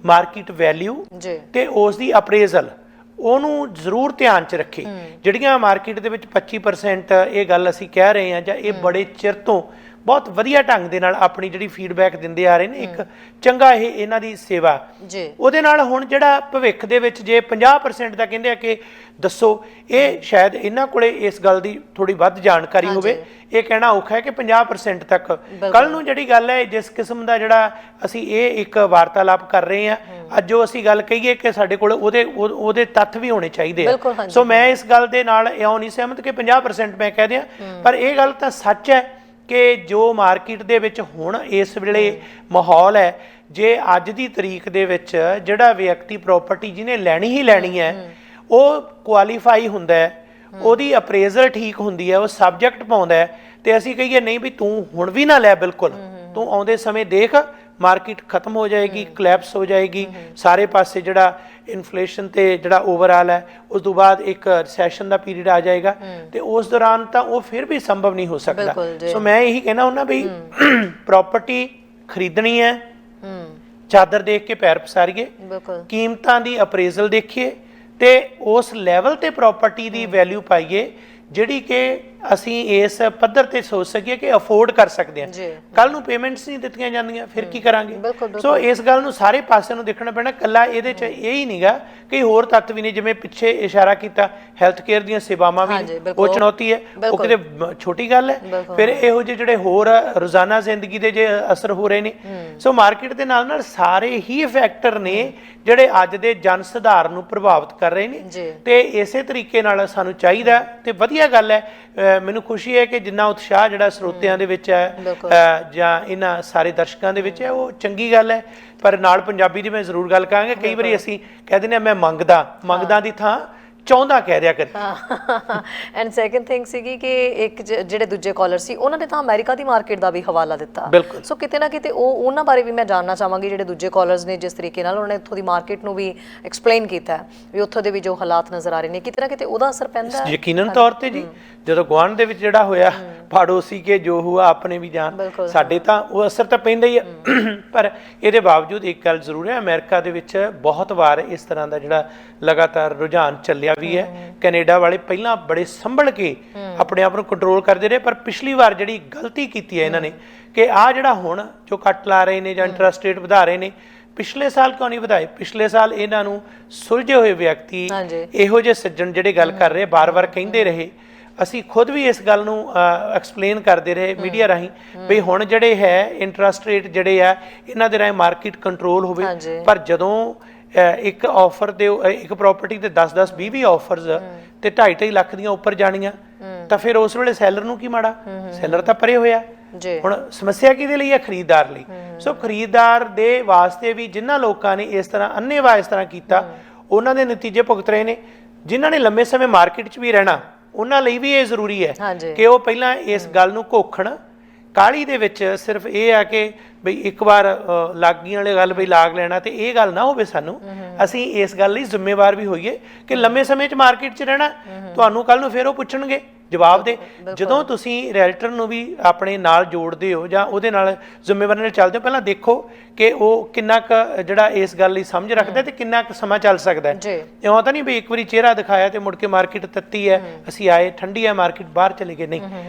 ਮਾਰਕੀਟ ਵੈਲਿਊ ਤੇ ਉਸ ਦੀ ਅਪਰੇਜ਼ਲ ਉਹਨੂੰ ਜ਼ਰੂਰ ਧਿਆਨ 'ਚ ਰੱਖੇ। ਜਿਹੜੀਆਂ ਮਾਰਕੀਟ ਦੇ ਵਿੱਚ 25% ਇਹ ਗੱਲ ਅਸੀਂ ਕਹਿ ਰਹੇ ਹਾਂ, ਜਾਂ ਇਹ ਬੜੇ ਚਿਰ ਤੋਂ ਬਹੁਤ ਵਧੀਆ ਢੰਗ ਦੇ ਨਾਲ ਆਪਣੀ ਜਿਹੜੀ ਫੀਡਬੈਕ ਦਿੰਦੇ ਆ ਰਹੇ ਨੇ, ਇੱਕ ਚੰਗਾ ਇਹ ਇਹਨਾਂ ਦੀ ਸੇਵਾ ਜੀ, ਉਹਦੇ ਨਾਲ ਹੁਣ ਜਿਹੜਾ ਭਵਿੱਖ ਦੇ ਵਿੱਚ ਜੇ 50% ਦਾ ਕਹਿੰਦੇ ਆ ਕਿ ਦੱਸੋ, ਇਹ ਸ਼ਾਇਦ ਇਹਨਾਂ ਕੋਲੇ ਇਸ ਗੱਲ ਦੀ ਥੋੜੀ ਵੱਧ ਜਾਣਕਾਰੀ ਹੋਵੇ। ਇਹ ਕਹਿਣਾ ਔਖਾ ਹੈ ਕਿ 50% ਤੱਕ। ਕੱਲ ਨੂੰ ਜਿਹੜੀ ਗੱਲ ਹੈ, ਜਿਸ ਕਿਸਮ ਦਾ ਜਿਹੜਾ ਅਸੀਂ ਇਹ ਇੱਕ ਵਾਰਤਾਲਾਪ ਕਰ ਰਹੇ ਹਾਂ ਅੱਜ, ਜੋ ਅਸੀਂ ਗੱਲ ਕਹੀਏ ਕਿ ਸਾਡੇ ਕੋਲ ਉਹਦੇ ਤੱਥ ਵੀ ਹੋਣੇ ਚਾਹੀਦੇ ਆ। ਸੋ ਮੈਂ ਇਸ ਗੱਲ ਦੇ ਨਾਲ ਇਉਂ ਨਹੀਂ ਸਹਿਮਤ ਕਿ 50% ਮੈਂ ਕਹਿ ਦਿਆਂ, ਪਰ ਇਹ ਗੱਲ ਤਾਂ ਸੱਚ ਹੈ ਕਿ ਜੋ ਮਾਰਕੀਟ ਦੇ ਵਿੱਚ ਹੁਣ ਇਸ ਵੇਲੇ ਮਾਹੌਲ ਹੈ, ਜੇ ਅੱਜ ਦੀ ਤਰੀਕ ਦੇ ਵਿੱਚ ਜਿਹੜਾ ਵਿਅਕਤੀ ਪ੍ਰਾਪਰਟੀ ਜਿਹਨੇ ਲੈਣੀ ਹੀ ਲੈਣੀ ਹੈ ਉਹ ਕੁਆਲੀਫਾਈ ਹੁੰਦਾ ਹੈ, ਉਹਦੀ ਅਪਰੇਜ਼ਲ ਠੀਕ ਹੁੰਦੀ ਹੈ, ਉਹ ਸਬਜੈਕਟ ਪਾਉਂਦਾ ਹੈ, ਤੇ ਅਸੀਂ ਕਹੀਏ ਨਹੀਂ ਵੀ ਤੂੰ ਹੁਣ ਵੀ ਨਾ ਲੈ, ਬਿਲਕੁਲ ਤੂੰ ਆਉਂਦੇ ਸਮੇਂ ਦੇਖ, ਮਾਰਕੀਟ ਖਤਮ ਹੋ ਜਾਏਗੀ, ਕਲੈਪਸ ਹੋ ਜਾਏਗੀ, ਸਾਰੇ ਪਾਸੇ ਜਿਹੜਾ ਇਨਫਲੇਸ਼ਨ ਤੇ ਜਿਹੜਾ ਓਵਰਆਲ ਹੈ, ਉਸ ਤੋਂ ਬਾਅਦ ਇੱਕ ਰਿਸੈਸ਼ਨ ਦਾ ਪੀਰੀਅਡ ਆ ਜਾਏਗਾ, ਤੇ ਉਸ ਦੌਰਾਨ ਤਾਂ ਉਹ ਫਿਰ ਵੀ ਸੰਭਵ ਨਹੀਂ ਹੋ ਸਕਦਾ। ਸੋ ਮੈਂ ਇਹੀ ਕਹਿਣਾ ਹੁੰਦਾ ਵੀ ਪ੍ਰਾਪਰਟੀ ਖਰੀਦਣੀ ਹੈ, ਚਾਦਰ ਦੇਖ ਕੇ ਪੈਰ ਪਸਾਰੀਏ, ਕੀਮਤਾਂ ਦੀ ਅਪਰੇਜ਼ਲ ਦੇਖੀਏ ਤੇ ਉਸ ਲੈਵਲ ਤੇ ਪ੍ਰਾਪਰਟੀ ਦੀ ਵੈਲਿਊ ਪਾਈਏ ਜਿਹੜੀ ਕਿ ਅਸੀਂ ਇਸ ਪੱਧਰ ਤੇ ਸੋਚ ਸਕੀਏ ਕਿ ਅਫੋਰਡ ਕਰ ਸਕਦੇ ਹਾਂ। ਕੱਲ ਨੂੰ ਪੇਮੈਂਟਸ ਨਹੀਂ ਦਿੱਤੀਆਂ ਜਾਂਦੀਆਂ, ਫਿਰ ਕੀ ਕਰਾਂਗੇ? ਸੋ ਇਸ ਗੱਲ ਨੂੰ ਸਾਰੇ ਪਾਸੇ ਨੂੰ ਦੇਖਣਾ ਪੈਣਾ। ਕੱਲਾ ਇਹਦੇ 'ਚ ਇਹ ਹੀ ਨਹੀਂਗਾ, ਕਈ ਹੋਰ ਤੱਤ ਵੀ ਨੇ, ਜਿਵੇਂ ਪਿੱਛੇ ਇਸ਼ਾਰਾ ਕੀਤਾ ਹੈਲਥ ਕੇਅਰ ਦੀਆਂ ਸੇਵਾਵਾਂ ਵੀ, ਉਹ ਚੁਣੌਤੀ ਹੈ, ਉਹ ਕਿਤੇ ਛੋਟੀ ਗੱਲ ਹੈ। ਫਿਰ ਇਹੋ ਜਿਹੇ ਜਿਹੜੇ ਹੋਰ ਰੋਜ਼ਾਨਾ ਜ਼ਿੰਦਗੀ ਦੇ ਜੇ ਅਸਰ ਹੋ ਰਹੇ ਨੇ, ਸੋ ਮਾਰਕੀਟ ਦੇ ਨਾਲ ਨਾਲ ਸਾਰੇ ਹੀ ਫੈਕਟਰ ਨੇ ਜਿਹੜੇ ਅੱਜ ਦੇ ਜਨ ਸੁਧਾਰ ਨੂੰ ਪ੍ਰਭਾਵਿਤ ਕਰ ਰਹੇ ਨੇ। ਤੇ ਇਸੇ ਤਰੀਕੇ ਨਾਲ ਸਾਨੂੰ ਚਾਹੀਦਾ, ਤੇ ਵਧੀਆ ਗੱਲ ਹੈ, ਮੈਨੂੰ ਖੁਸ਼ੀ ਹੈ ਕਿ ਜਿੰਨਾ ਉਤਸ਼ਾਹ ਜਿਹੜਾ ਸਰੋਤਿਆਂ ਦੇ ਵਿੱਚ ਹੈ ਜਾਂ ਇਹਨਾਂ ਸਾਰੇ ਦਰਸ਼ਕਾਂ ਦੇ ਵਿੱਚ ਹੈ, ਉਹ ਚੰਗੀ ਗੱਲ ਹੈ। ਪਰ ਨਾਲ ਪੰਜਾਬੀ ਦੀ ਮੈਂ ਜ਼ਰੂਰ ਗੱਲ ਕਹਾਂਗਾ, ਕਈ ਵਾਰੀ ਅਸੀਂ ਕਹਿ ਦਿੰਦੇ ਹਾਂ ਮੈਂ ਮੰਗਦਾ ਦੀ ਥਾਂ ਚਾਹੁੰਦਾ ਕਹਿ ਦਿਆ ਕਰ। ਐਂਡ ਸੈਕੰਡ ਥਿੰਗ ਸੀਗੀ ਕਿ ਇੱਕ ਜਿਹੜੇ ਦੂਜੇ ਕਾਲਰ ਸੀ ਉਹਨਾਂ ਨੇ ਤਾਂ ਅਮਰੀਕਾ ਦੀ ਮਾਰਕੀਟ ਦਾ ਵੀ ਹਵਾਲਾ ਦਿੱਤਾ। ਸੋ ਕਿਤੇ ਨਾ ਕਿਤੇ ਉਹਨਾਂ ਬਾਰੇ ਵੀ ਮੈਂ ਜਾਣਨਾ ਚਾਹਾਂਗੀ, ਜਿਹੜੇ ਦੂਜੇ ਕਾਲਰਸ ਨੇ ਜਿਸ ਤਰੀਕੇ ਨਾਲ ਉਹਨਾਂ ਨੇ ਉੱਥੋਂ ਦੀ ਮਾਰਕੀਟ ਨੂੰ ਵੀ ਐਕਸਪਲੇਨ ਕੀਤਾ ਵੀ ਉੱਥੋਂ ਦੇ ਵੀ ਜੋ ਹਾਲਾਤ ਨਜ਼ਰ ਆ ਰਹੇ ਨੇ, ਕਿਤੇ ਨਾ ਕਿਤੇ ਉਹਦਾ ਅਸਰ ਪੈਂਦਾ ਹੈ। ਯਕੀਨਨ ਤੌਰ ਤੇ ਜੀ, ਜਦੋਂ ਗੁਆਂਢ ਦੇ ਵਿੱਚ ਜਿਹੜਾ ਹੋਇਆ, ਪਾੜੋਸੀ ਕੇ ਜੋ ਹੁਆ ਆਪਣੇ ਵੀ ਜਾਨ, ਸਾਡੇ ਤਾਂ ਉਹ ਅਸਰ ਤਾਂ ਪੈਂਦਾ ਹੀ ਹੈ। ਪਰ ਇਹਦੇ ਬਾਵਜੂਦ ਇੱਕ ਗੱਲ ਜ਼ਰੂਰ ਹੈ, ਅਮਰੀਕਾ ਦੇ ਵਿੱਚ ਬਹੁਤ ਵਾਰ ਇਸ ਤਰ੍ਹਾਂ ਦਾ ਜਿਹੜਾ ਲਗਾਤਾਰ ਰੁਝਾਨ ਚੱਲਿਆ ਵੀ ਹੈ। ਕੈਨੇਡਾ ਵਾਲੇ ਪਹਿਲਾਂ ਬੜੇ ਸੰਭਲ ਕੇ ਆਪਣੇ ਆਪ ਨੂੰ ਕੰਟਰੋਲ ਕਰਦੇ ਰਹੇ, ਪਰ ਪਿਛਲੀ ਵਾਰ ਜਿਹੜੀ ਗਲਤੀ ਕੀਤੀ ਹੈ ਇਹਨਾਂ ਨੇ ਕਿ ਆਹ ਜਿਹੜਾ ਹੁਣ ਜੋ ਕੱਟ ਲਾ ਰਹੇ ਨੇ ਜਾਂ ਇੰਟਰਸਟ ਰੇਟ ਵਧਾ ਰਹੇ ਨੇ, ਪਿਛਲੇ ਸਾਲ ਕਿਉਂ ਨਹੀਂ ਵਧਾਏ? ਪਿਛਲੇ ਸਾਲ ਇਹਨਾਂ ਨੂੰ ਸੁਲਝੇ ਹੋਏ ਵਿਅਕਤੀ, ਇਹੋ ਜਿਹੇ ਸੱਜਣ ਜਿਹੜੇ ਗੱਲ ਕਰ ਰਹੇ, ਬਾਰ-ਬਾਰ ਕਹਿੰਦੇ ਰਹੇ, ਅਸੀਂ ਖੁਦ ਵੀ ਇਸ ਗੱਲ ਨੂੰ ਐਕਸਪਲੇਨ ਕਰਦੇ ਰਹੇ ਮੀਡੀਆ ਰਾਹੀਂ ਵੀ ਹੁਣ ਜਿਹੜੇ ਹੈ ਇੰਟਰਸਟ ਰੇਟ ਜਿਹੜੇ ਆ ਇਹਨਾਂ ਦੇ ਰਾਹੀਂ ਮਾਰਕੀਟ ਕੰਟਰੋਲ ਹੋਵੇ। ਪਰ ਜਦੋਂ ਇੱਕ ਆਫਰ ਦੇ ਇੱਕ ਪ੍ਰਾਪਰਟੀ ਤੇ 10-10 20 ਆਫਰਸ ਤੇ 2.5 ਲੱਖ ਦੀਆਂ ਉੱਪਰ ਜਾਣੀਆਂ, ਤਾਂ ਫਿਰ ਉਸ ਵੇਲੇ ਸੈਲਰ ਨੂੰ ਕੀ ਮਾੜਾ? ਸੈਲਰ ਤਾਂ ਪਰੇ ਹੋਇਆ। ਹੁਣ ਸਮੱਸਿਆ ਕਿਹਦੇ ਲਈ ਹੈ? ਖਰੀਦਦਾਰ ਲਈ। ਸੋ ਖਰੀਦਦਾਰ ਦੇ ਵਾਸਤੇ ਵੀ ਜਿਨ੍ਹਾਂ ਲੋਕਾਂ ਨੇ ਇਸ ਤਰ੍ਹਾਂ ਅੰਨ੍ਹੇਵਾਹ ਇਸ ਤਰ੍ਹਾਂ ਕੀਤਾ, ਉਹਨਾਂ ਦੇ ਨਤੀਜੇ ਭੁਗਤ ਰਹੇ ਨੇ। ਜਿਨ੍ਹਾਂ ਨੇ ਲੰਮੇ ਸਮੇਂ ਮਾਰਕੀਟ 'ਚ ਵੀ ਰਹਿਣਾ, ਉਹਨਾਂ ਲਈ ਵੀ ਇਹ ਜ਼ਰੂਰੀ ਹੈ ਕਿ ਉਹ ਪਹਿਲਾਂ ਇਸ ਗੱਲ ਨੂੰ ਘੋਖਣ। ਕਾਹਲੀ ਦੇ ਵਿੱਚ ਸਿਰਫ ਇਹ ਆ ਕਿ ਬਈ ਇੱਕ ਵਾਰ ਲਾਗੀਆਂ ਵਾਲੀ ਗੱਲ ਬਈ ਲਾਗ ਲੈਣਾ, ਤੇ ਇਹ ਗੱਲ ਨਾ ਹੋਵੇ ਸਾਨੂੰ। ਅਸੀਂ ਇਸ ਗੱਲ ਲਈ ਜ਼ਿੰਮੇਵਾਰ ਵੀ ਹੋਈਏ ਕਿ ਲੰਮੇ ਸਮੇਂ 'ਚ ਮਾਰਕੀਟ 'ਚ ਰਹਿਣਾ। ਤੁਹਾਨੂੰ ਕੱਲ ਨੂੰ ਫਿਰ ਉਹ ਪੁੱਛਣਗੇ, ਜਵਾਬ ਦੇ। ਜਦੋਂ ਤੁਸੀਂ ਰੈਲਟਰ ਨੂੰ ਵੀ ਆਪਣੇ ਨਾਲ ਜੋੜਦੇ ਹੋ ਜਾਂ ਉਹਦੇ ਨਾਲ ਜ਼ਿੰਮੇਵਾਰੀ ਨਾਲ ਚੱਲਦੇ ਹੋ, ਪਹਿਲਾਂ ਦੇਖੋ ਕਿ ਉਹ ਕਿੰਨਾ ਕੁ ਜਿਹੜਾ ਇਸ ਗੱਲ ਲਈ ਸਮਝ ਰੱਖਦਾ ਤੇ ਕਿੰਨਾ ਕੁ ਸਮਾਂ ਚੱਲ ਸਕਦਾ ਹੈ। ਇਉਂ ਤਾਂ ਨਹੀਂ ਵੀ ਇੱਕ ਵਾਰੀ ਚਿਹਰਾ ਦਿਖਾਇਆ ਤੇ ਮੁੜ ਕੇ ਮਾਰਕੀਟ ਤੱਤੀ ਹੈ, ਅਸੀਂ ਆਏ ਠੰਡੀ ਹੈ ਮਾਰਕੀਟ, ਬਾਹਰ ਚਲੇ ਗਏ। ਨਹੀਂ,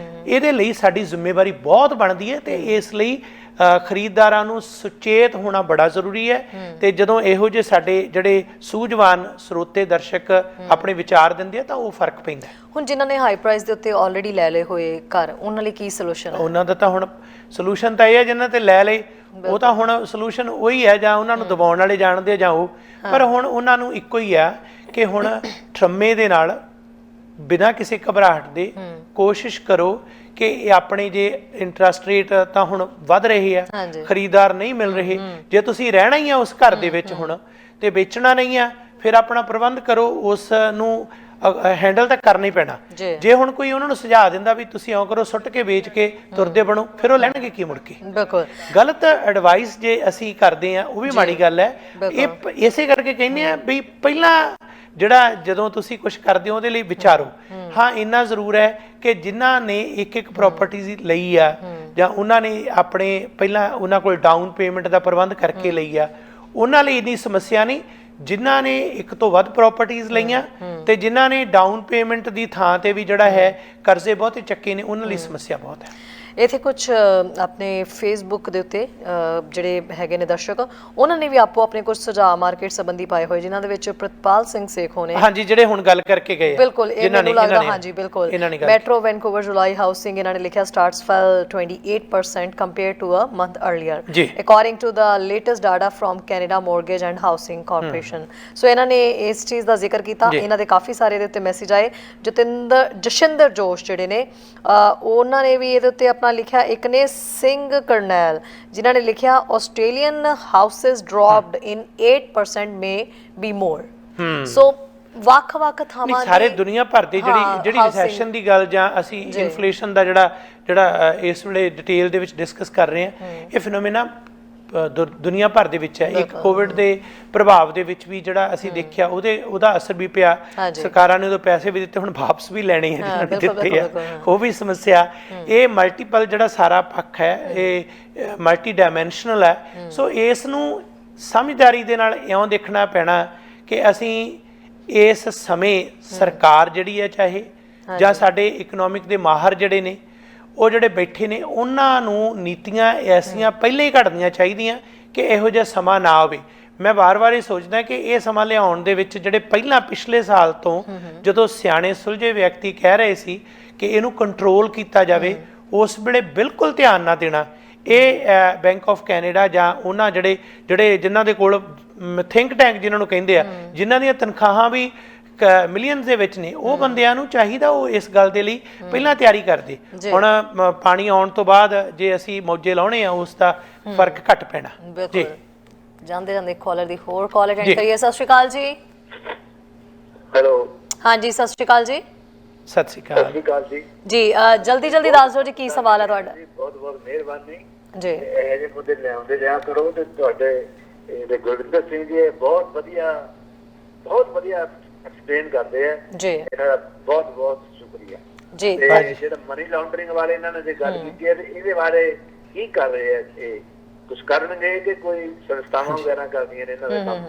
ਇਹਦੇ ਲਈ ਸਾਡੀ ਜ਼ਿੰਮੇਵਾਰੀ ਬਹੁਤ ਬਣਦੀ ਹੈ, ਤੇ ਇਸ ਲਈ ਖਰੀਦਦਾਰਾਂ ਨੂੰ ਸੁਚੇਤ ਹੋਣਾ ਬੜਾ ਜ਼ਰੂਰੀ ਹੈ। ਤੇ ਜਦੋਂ ਇਹੋ ਜਿਹੇ ਸਾਡੇ ਜਿਹੜੇ ਸੂਝਵਾਨ ਸਰੋਤੇ ਦਰਸ਼ਕ ਆਪਣੇ ਵਿਚਾਰ ਦਿੰਦੇ ਆ, ਤਾਂ ਉਹ ਫਰਕ ਪੈਂਦਾ। ਹੁਣ ਜਿਨ੍ਹਾਂ ਨੇ ਹਾਈ ਪ੍ਰਾਈਸ ਦੇ ਉੱਤੇ ਆਲਰੇਡੀ ਲੈ ਲਏ ਹੋਏ ਘਰ, ਉਹਨਾਂ ਲਈ ਕੀ ਸੋਲੂਸ਼ਨ ਹੈ? ਉਹਨਾਂ ਦਾ ਤਾਂ ਹੁਣ ਸੋਲੂਸ਼ਨ ਤਾਂ ਇਹ ਹੈ, ਜਿਨ੍ਹਾਂ ਤੇ ਲੈ ਲਏ ਉਹ ਤਾਂ ਹੁਣ ਸੋਲੂਸ਼ਨ ਉਹੀ ਹੈ, ਜਾਂ ਉਹਨਾਂ ਨੂੰ ਦਬਾਉਣ ਵਾਲੇ ਜਾਣਦੇ ਜਾਂ ਉਹ। ਪਰ ਹੁਣ ਉਹਨਾਂ ਨੂੰ ਇੱਕੋ ਹੀ ਆ ਕਿ ਹੁਣ ਠਰੰਮੇ ਦੇ ਨਾਲ, ਬਿਨਾਂ ਕਿਸੇ ਘਬਰਾਹਟ ਦੇ ਕੋਸ਼ਿਸ਼ ਕਰੋ ਕਿ ਇਹ ਆਪਣੇ ਜੇ ਇੰਟਰਸਟ ਰੇਟ ਤਾਂ ਹੁਣ ਵੱਧ ਰਹੇ ਆ, ਖਰੀਦਦਾਰ ਨਹੀਂ ਮਿਲ ਰਹੇ, ਜੇ ਤੁਸੀਂ ਰਹਿਣਾ ਹੀ ਆ ਉਸ ਘਰ ਦੇ ਵਿੱਚ ਹੁਣ ਤੇ ਵੇਚਣਾ ਨਹੀਂ ਆ, ਫਿਰ ਆਪਣਾ ਪ੍ਰਬੰਧ ਕਰੋ, ਉਸ ਨੂੰ ਹੈਂਡਲ ਤਾਂ ਕਰਨਾ ਹੀ ਪੈਣਾ। ਜੇ ਹੁਣ ਕੋਈ ਉਹਨਾਂ ਨੂੰ ਸੁਝਾਅ ਦਿੰਦਾ ਵੀ ਤੁਸੀਂ ਇਉਂ ਕਰੋ, ਸੁੱਟ ਕੇ ਵੇਚ ਕੇ ਤੁਰਦੇ ਬਣੋ, ਫਿਰ ਉਹ ਲੈਣਗੇ ਕੀ ਮੁੜ ਕੇ? ਗਲਤ ਐਡਵਾਈਸ ਜੇ ਅਸੀਂ ਕਰਦੇ ਆ, ਉਹ ਵੀ ਮਾੜੀ ਗੱਲ ਹੈ। ਇਹ ਇਸੇ ਕਰਕੇ ਕਹਿੰਦੇ ਆ ਵੀ ਪਹਿਲਾਂ ਜਿਹੜਾ ਜਦੋਂ ਤੁਸੀਂ ਕੁਝ ਕਰਦੇ ਹੋ ਉਹਦੇ ਲਈ ਵਿਚਾਰੋ। ਹਾਂ, ਇੰਨਾ ਜ਼ਰੂਰ ਹੈ ਕਿ ਜਿਨ੍ਹਾਂ ਨੇ ਇੱਕ ਪ੍ਰਾਪਰਟੀ ਲਈ ਆ, ਜਾਂ ਉਹਨਾਂ ਨੇ ਆਪਣੇ ਪਹਿਲਾਂ ਉਹਨਾਂ ਕੋਲ ਡਾਊਨ ਪੇਮੈਂਟ ਦਾ ਪ੍ਰਬੰਧ ਕਰਕੇ ਲਈ ਆ, ਉਹਨਾਂ ਲਈ ਇੰਨੀ ਸਮੱਸਿਆ ਨਹੀਂ। ਜਿਨ੍ਹਾਂ ਨੇ ਇੱਕ ਤੋਂ ਵੱਧ ਪ੍ਰਾਪਰਟੀਆਂ ਲਈਆਂ ਤੇ ਜਿਨ੍ਹਾਂ ਨੇ ਡਾਊਨ ਪੇਮੈਂਟ ਦੀ ਥਾਂ ਤੇ ਵੀ ਜਿਹੜਾ ਹੈ ਕਰਜ਼ੇ ਬਹੁਤੇ ਚੱਕੇ ਨੇ, ਉਹਨਾਂ ਲਈ ਸਮੱਸਿਆ ਬਹੁਤ ਹੈ। ਇੱਥੇ ਕੁਝ ਆਪਣੇ ਫੇਸਬੁੱਕ ਦੇ ਉੱਤੇ ਜਿਹੜੇ ਹੈਗੇ ਨੇ ਦਰਸ਼ਕ, ਉਹਨਾਂ ਨੇ ਵੀ ਆਪੋ ਆਪਣੇ ਕੁਝ ਸੁਝਾਅ ਮਾਰਕੀਟ ਸੰਬੰਧੀ ਪਾਏ ਹੋਏ, ਜਿਨ੍ਹਾਂ ਦੇ ਵਿੱਚ ਪ੍ਰਿਤਪਾਲ ਸਿੰਘ ਸੇਖੋਂ ਨੇ, ਹਾਂਜੀ, ਜਿਹੜੇ ਹੁਣ ਗੱਲ ਕਰਕੇ ਗਏ ਬਿਲਕੁਲ ਇਹ ਮੈਨੂੰ ਲੱਗਦਾ, ਹਾਂਜੀ ਬਿਲਕੁਲ, ਮੈਟਰੋ ਵੈਨਕੂਵਰ ਜੁਲਾਈ ਹਾਊਸਿੰਗ, ਇਹਨਾਂ ਨੇ ਲਿਖਿਆ starts fell 28% compare to a month earlier according to the latest data from Canada Mortgage and Housing Corporation. So ਇਹਨਾਂ ਨੇ ਇਸ ਚੀਜ਼ ਦਾ ਜ਼ਿਕਰ ਕੀਤਾ। ਇਹਨਾਂ ਦੇ ਕਾਫੀ ਸਾਰੇ ਦੇ ਉੱਤੇ ਮੈਸੇਜ ਆਏ। ਜਸ਼ਿੰਦਰ ਜੋਸ਼ ਜਿਹੜੇ ਨੇ ਉਹਨਾਂ ਨੇ ਵੀ ਇਹਦੇ ਉੱਤੇ ਆਪਣਾ ਲਿਖਿਆ। ਇੱਕ ਨੇ ਸਿੰਘ ਕਰਨੈਲ, ਜਿਨ੍ਹਾਂ ਨੇ ਲਿਖਿਆ Australian houses dropped in 8% maybe more. So ਵੱਖ-ਵੱਖ ਥਾਵਾਂ ਸਾਰੇ ਦੁਨੀਆ ਭਰ ਦੀ ਜਿਹੜੀ ਰਿਸੈਸ਼ਨ ਦੀ ਗੱਲ ਜਾਂ ਅਸੀਂ ਇਨਫਲੇਸ਼ਨ ਦਾ ਜਿਹੜਾ ਇਸ ਵੇਲੇ ਡਿਟੇਲ ਦੇ ਵਿੱਚ ਡਿਸਕਸ ਕਰ ਰਹੇ ਹਾਂ, ਇਹ ਫਿਨੋਮੇਨਾ ਦੁਨੀਆ ਭਰ ਦੇ ਵਿੱਚ ਹੈ। ਇੱਕ ਕੋਵਿਡ ਦੇ ਪ੍ਰਭਾਵ ਦੇ ਵਿੱਚ ਵੀ ਜਿਹੜਾ ਅਸੀਂ ਦੇਖਿਆ ਉਹਦਾ ਅਸਰ ਵੀ ਪਿਆ। ਸਰਕਾਰਾਂ ਨੇ ਉਦੋਂ ਪੈਸੇ ਵੀ ਦਿੱਤੇ, ਹੁਣ ਵਾਪਸ ਵੀ ਲੈਣੇ ਆ ਜਿਹਨਾਂ ਨੇ ਦਿੱਤੇ ਆ, ਉਹ ਵੀ ਸਮੱਸਿਆ। ਇਹ ਮਲਟੀਪਲ ਜਿਹੜਾ ਸਾਰਾ ਪੱਖ ਹੈ, ਇਹ ਮਲਟੀ ਡਾਇਮੈਂਸ਼ਨਲ ਹੈ। ਸੋ ਇਸ ਨੂੰ ਸਮਝਦਾਰੀ ਦੇ ਨਾਲ ਇਉਂ ਦੇਖਣਾ ਪੈਣਾ ਕਿ ਅਸੀਂ ਇਸ ਸਮੇਂ ਸਰਕਾਰ ਜਿਹੜੀ ਹੈ ਚਾਹੇ ਜਾਂ ਸਾਡੇ ਇਕਨੋਮਿਕ ਦੇ ਮਾਹਰ ਜਿਹੜੇ ਨੇ, ਉਹ ਜਿਹੜੇ ਬੈਠੇ ਨੇ, ਉਹਨਾਂ ਨੂੰ ਨੀਤੀਆਂ ਐਸੀਆਂ ਪਹਿਲਾਂ ਹੀ ਘੜਨੀਆਂ ਚਾਹੀਦੀਆਂ ਕਿ ਇਹੋ ਜਿਹਾ ਸਮਾਂ ਨਾ ਆਵੇ। ਮੈਂ ਵਾਰ-ਵਾਰ ਇਹ ਸੋਚਦਾ ਕਿ ਇਹ ਸਮਾਂ ਲਿਆਉਣ ਦੇ ਵਿੱਚ ਜਿਹੜੇ ਪਹਿਲਾਂ ਪਿਛਲੇ ਸਾਲ ਤੋਂ ਜਦੋਂ ਸਿਆਣੇ ਸੁਲਝੇ ਵਿਅਕਤੀ ਕਹਿ ਰਹੇ ਸੀ ਕਿ ਇਹਨੂੰ ਕੰਟਰੋਲ ਕੀਤਾ ਜਾਵੇ, ਉਸ ਵੇਲੇ ਬਿਲਕੁਲ ਧਿਆਨ ਨਾ ਦੇਣਾ। ਇਹ ਬੈਂਕ ਆਫ ਕੈਨੇਡਾ ਜਾਂ ਉਹਨਾਂ ਜਿਹੜੇ ਜਿਨ੍ਹਾਂ ਦੇ ਕੋਲ ਥਿੰਕ ਟੈਂਕ ਜਿਹਨਾਂ ਨੂੰ ਕਹਿੰਦੇ ਆ, ਜਿਨ੍ਹਾਂ ਦੀਆਂ ਤਨਖਾਹਾਂ ਵੀ ਮਿਲੀਅਨਸ ਦੇ ਵਿੱਚ ਨੇ, ਉਹ ਬੰਦਿਆਂ ਨੂੰ ਚਾਹੀਦਾ ਉਹ ਇਸ ਗੱਲ ਦੇ ਲਈ ਪਹਿਲਾਂ ਤਿਆਰੀ ਕਰਦੇ। ਹੁਣ ਪਾਣੀ ਆਉਣ ਤੋਂ ਬਾਅਦ ਜੇ ਅਸੀਂ ਮੌਜੇ ਲਾਉਣੇ ਆ, ਉਸ ਦਾ ਫਰਕ ਘੱਟ ਪੈਣਾ। ਜੀ ਜਾਂਦੇ ਜਾਂਦੇ ਕਾਲਰ ਦੀ ਹੋਰ ਕਾਲ ਅਟੈਂਡ ਕਰੀਏ। ਸਤਿ ਸ਼੍ਰੀ ਅਕਾਲ ਜੀ। ਹੈਲੋ, ਹਾਂਜੀ, ਸਤਿ ਸ਼੍ਰੀ ਅਕਾਲ ਜੀ। ਸਤਿ ਸ਼੍ਰੀ ਅਕਾਲ ਜੀ। ਜੀ ਜਲਦੀ ਦੱਸ ਦਿਓ ਜੀ, ਕੀ ਸਵਾਲ ਹੈ ਤੁਹਾਡਾ? ਬਹੁਤ ਬਹੁਤ ਮਿਹਰਬਾਨੀ ਜੀ। ਇਹ ਜਿਹੇ ਮੁੱਦੇ ਲਿਆਉਂਦੇ ਰਿਹਾ ਕਰੋ ਤੇ ਤੁਹਾਡੇ ਗੁਰਵਿੰਦਰ ਸਿੰਘ ਜੀ ਬਹੁਤ ਵਧੀਆ ਐਕਸਪਲੇਨ ਕਰਦੇ ਆ ਜੀ। ਇਹਨਾਂ ਦਾ ਬਹੁਤ ਬਹੁਤ ਸ਼ੁਕਰੀਆ ਜੀ। ਜਿਹੜਾ ਮਨੀ ਲਾਂਡਰਿੰਗ ਵਾਲੇ ਇਹਨਾਂ ਨੇ ਜੇ ਗੱਲ ਕੀਤੀ ਹੈ, ਇਹਦੇ ਬਾਰੇ ਕੀ ਕਰ ਰਹੇ ਆ? ਇਹ ਕੁਝ ਕਰਨਗੇ ਕਿ ਕੋਈ ਸੰਸਥਾਵਾਂ ਵਗੈਰਾ ਕਰਦੀਆਂ ਨੇ ਇਹਨਾਂ ਦਾ ਕੰਮ?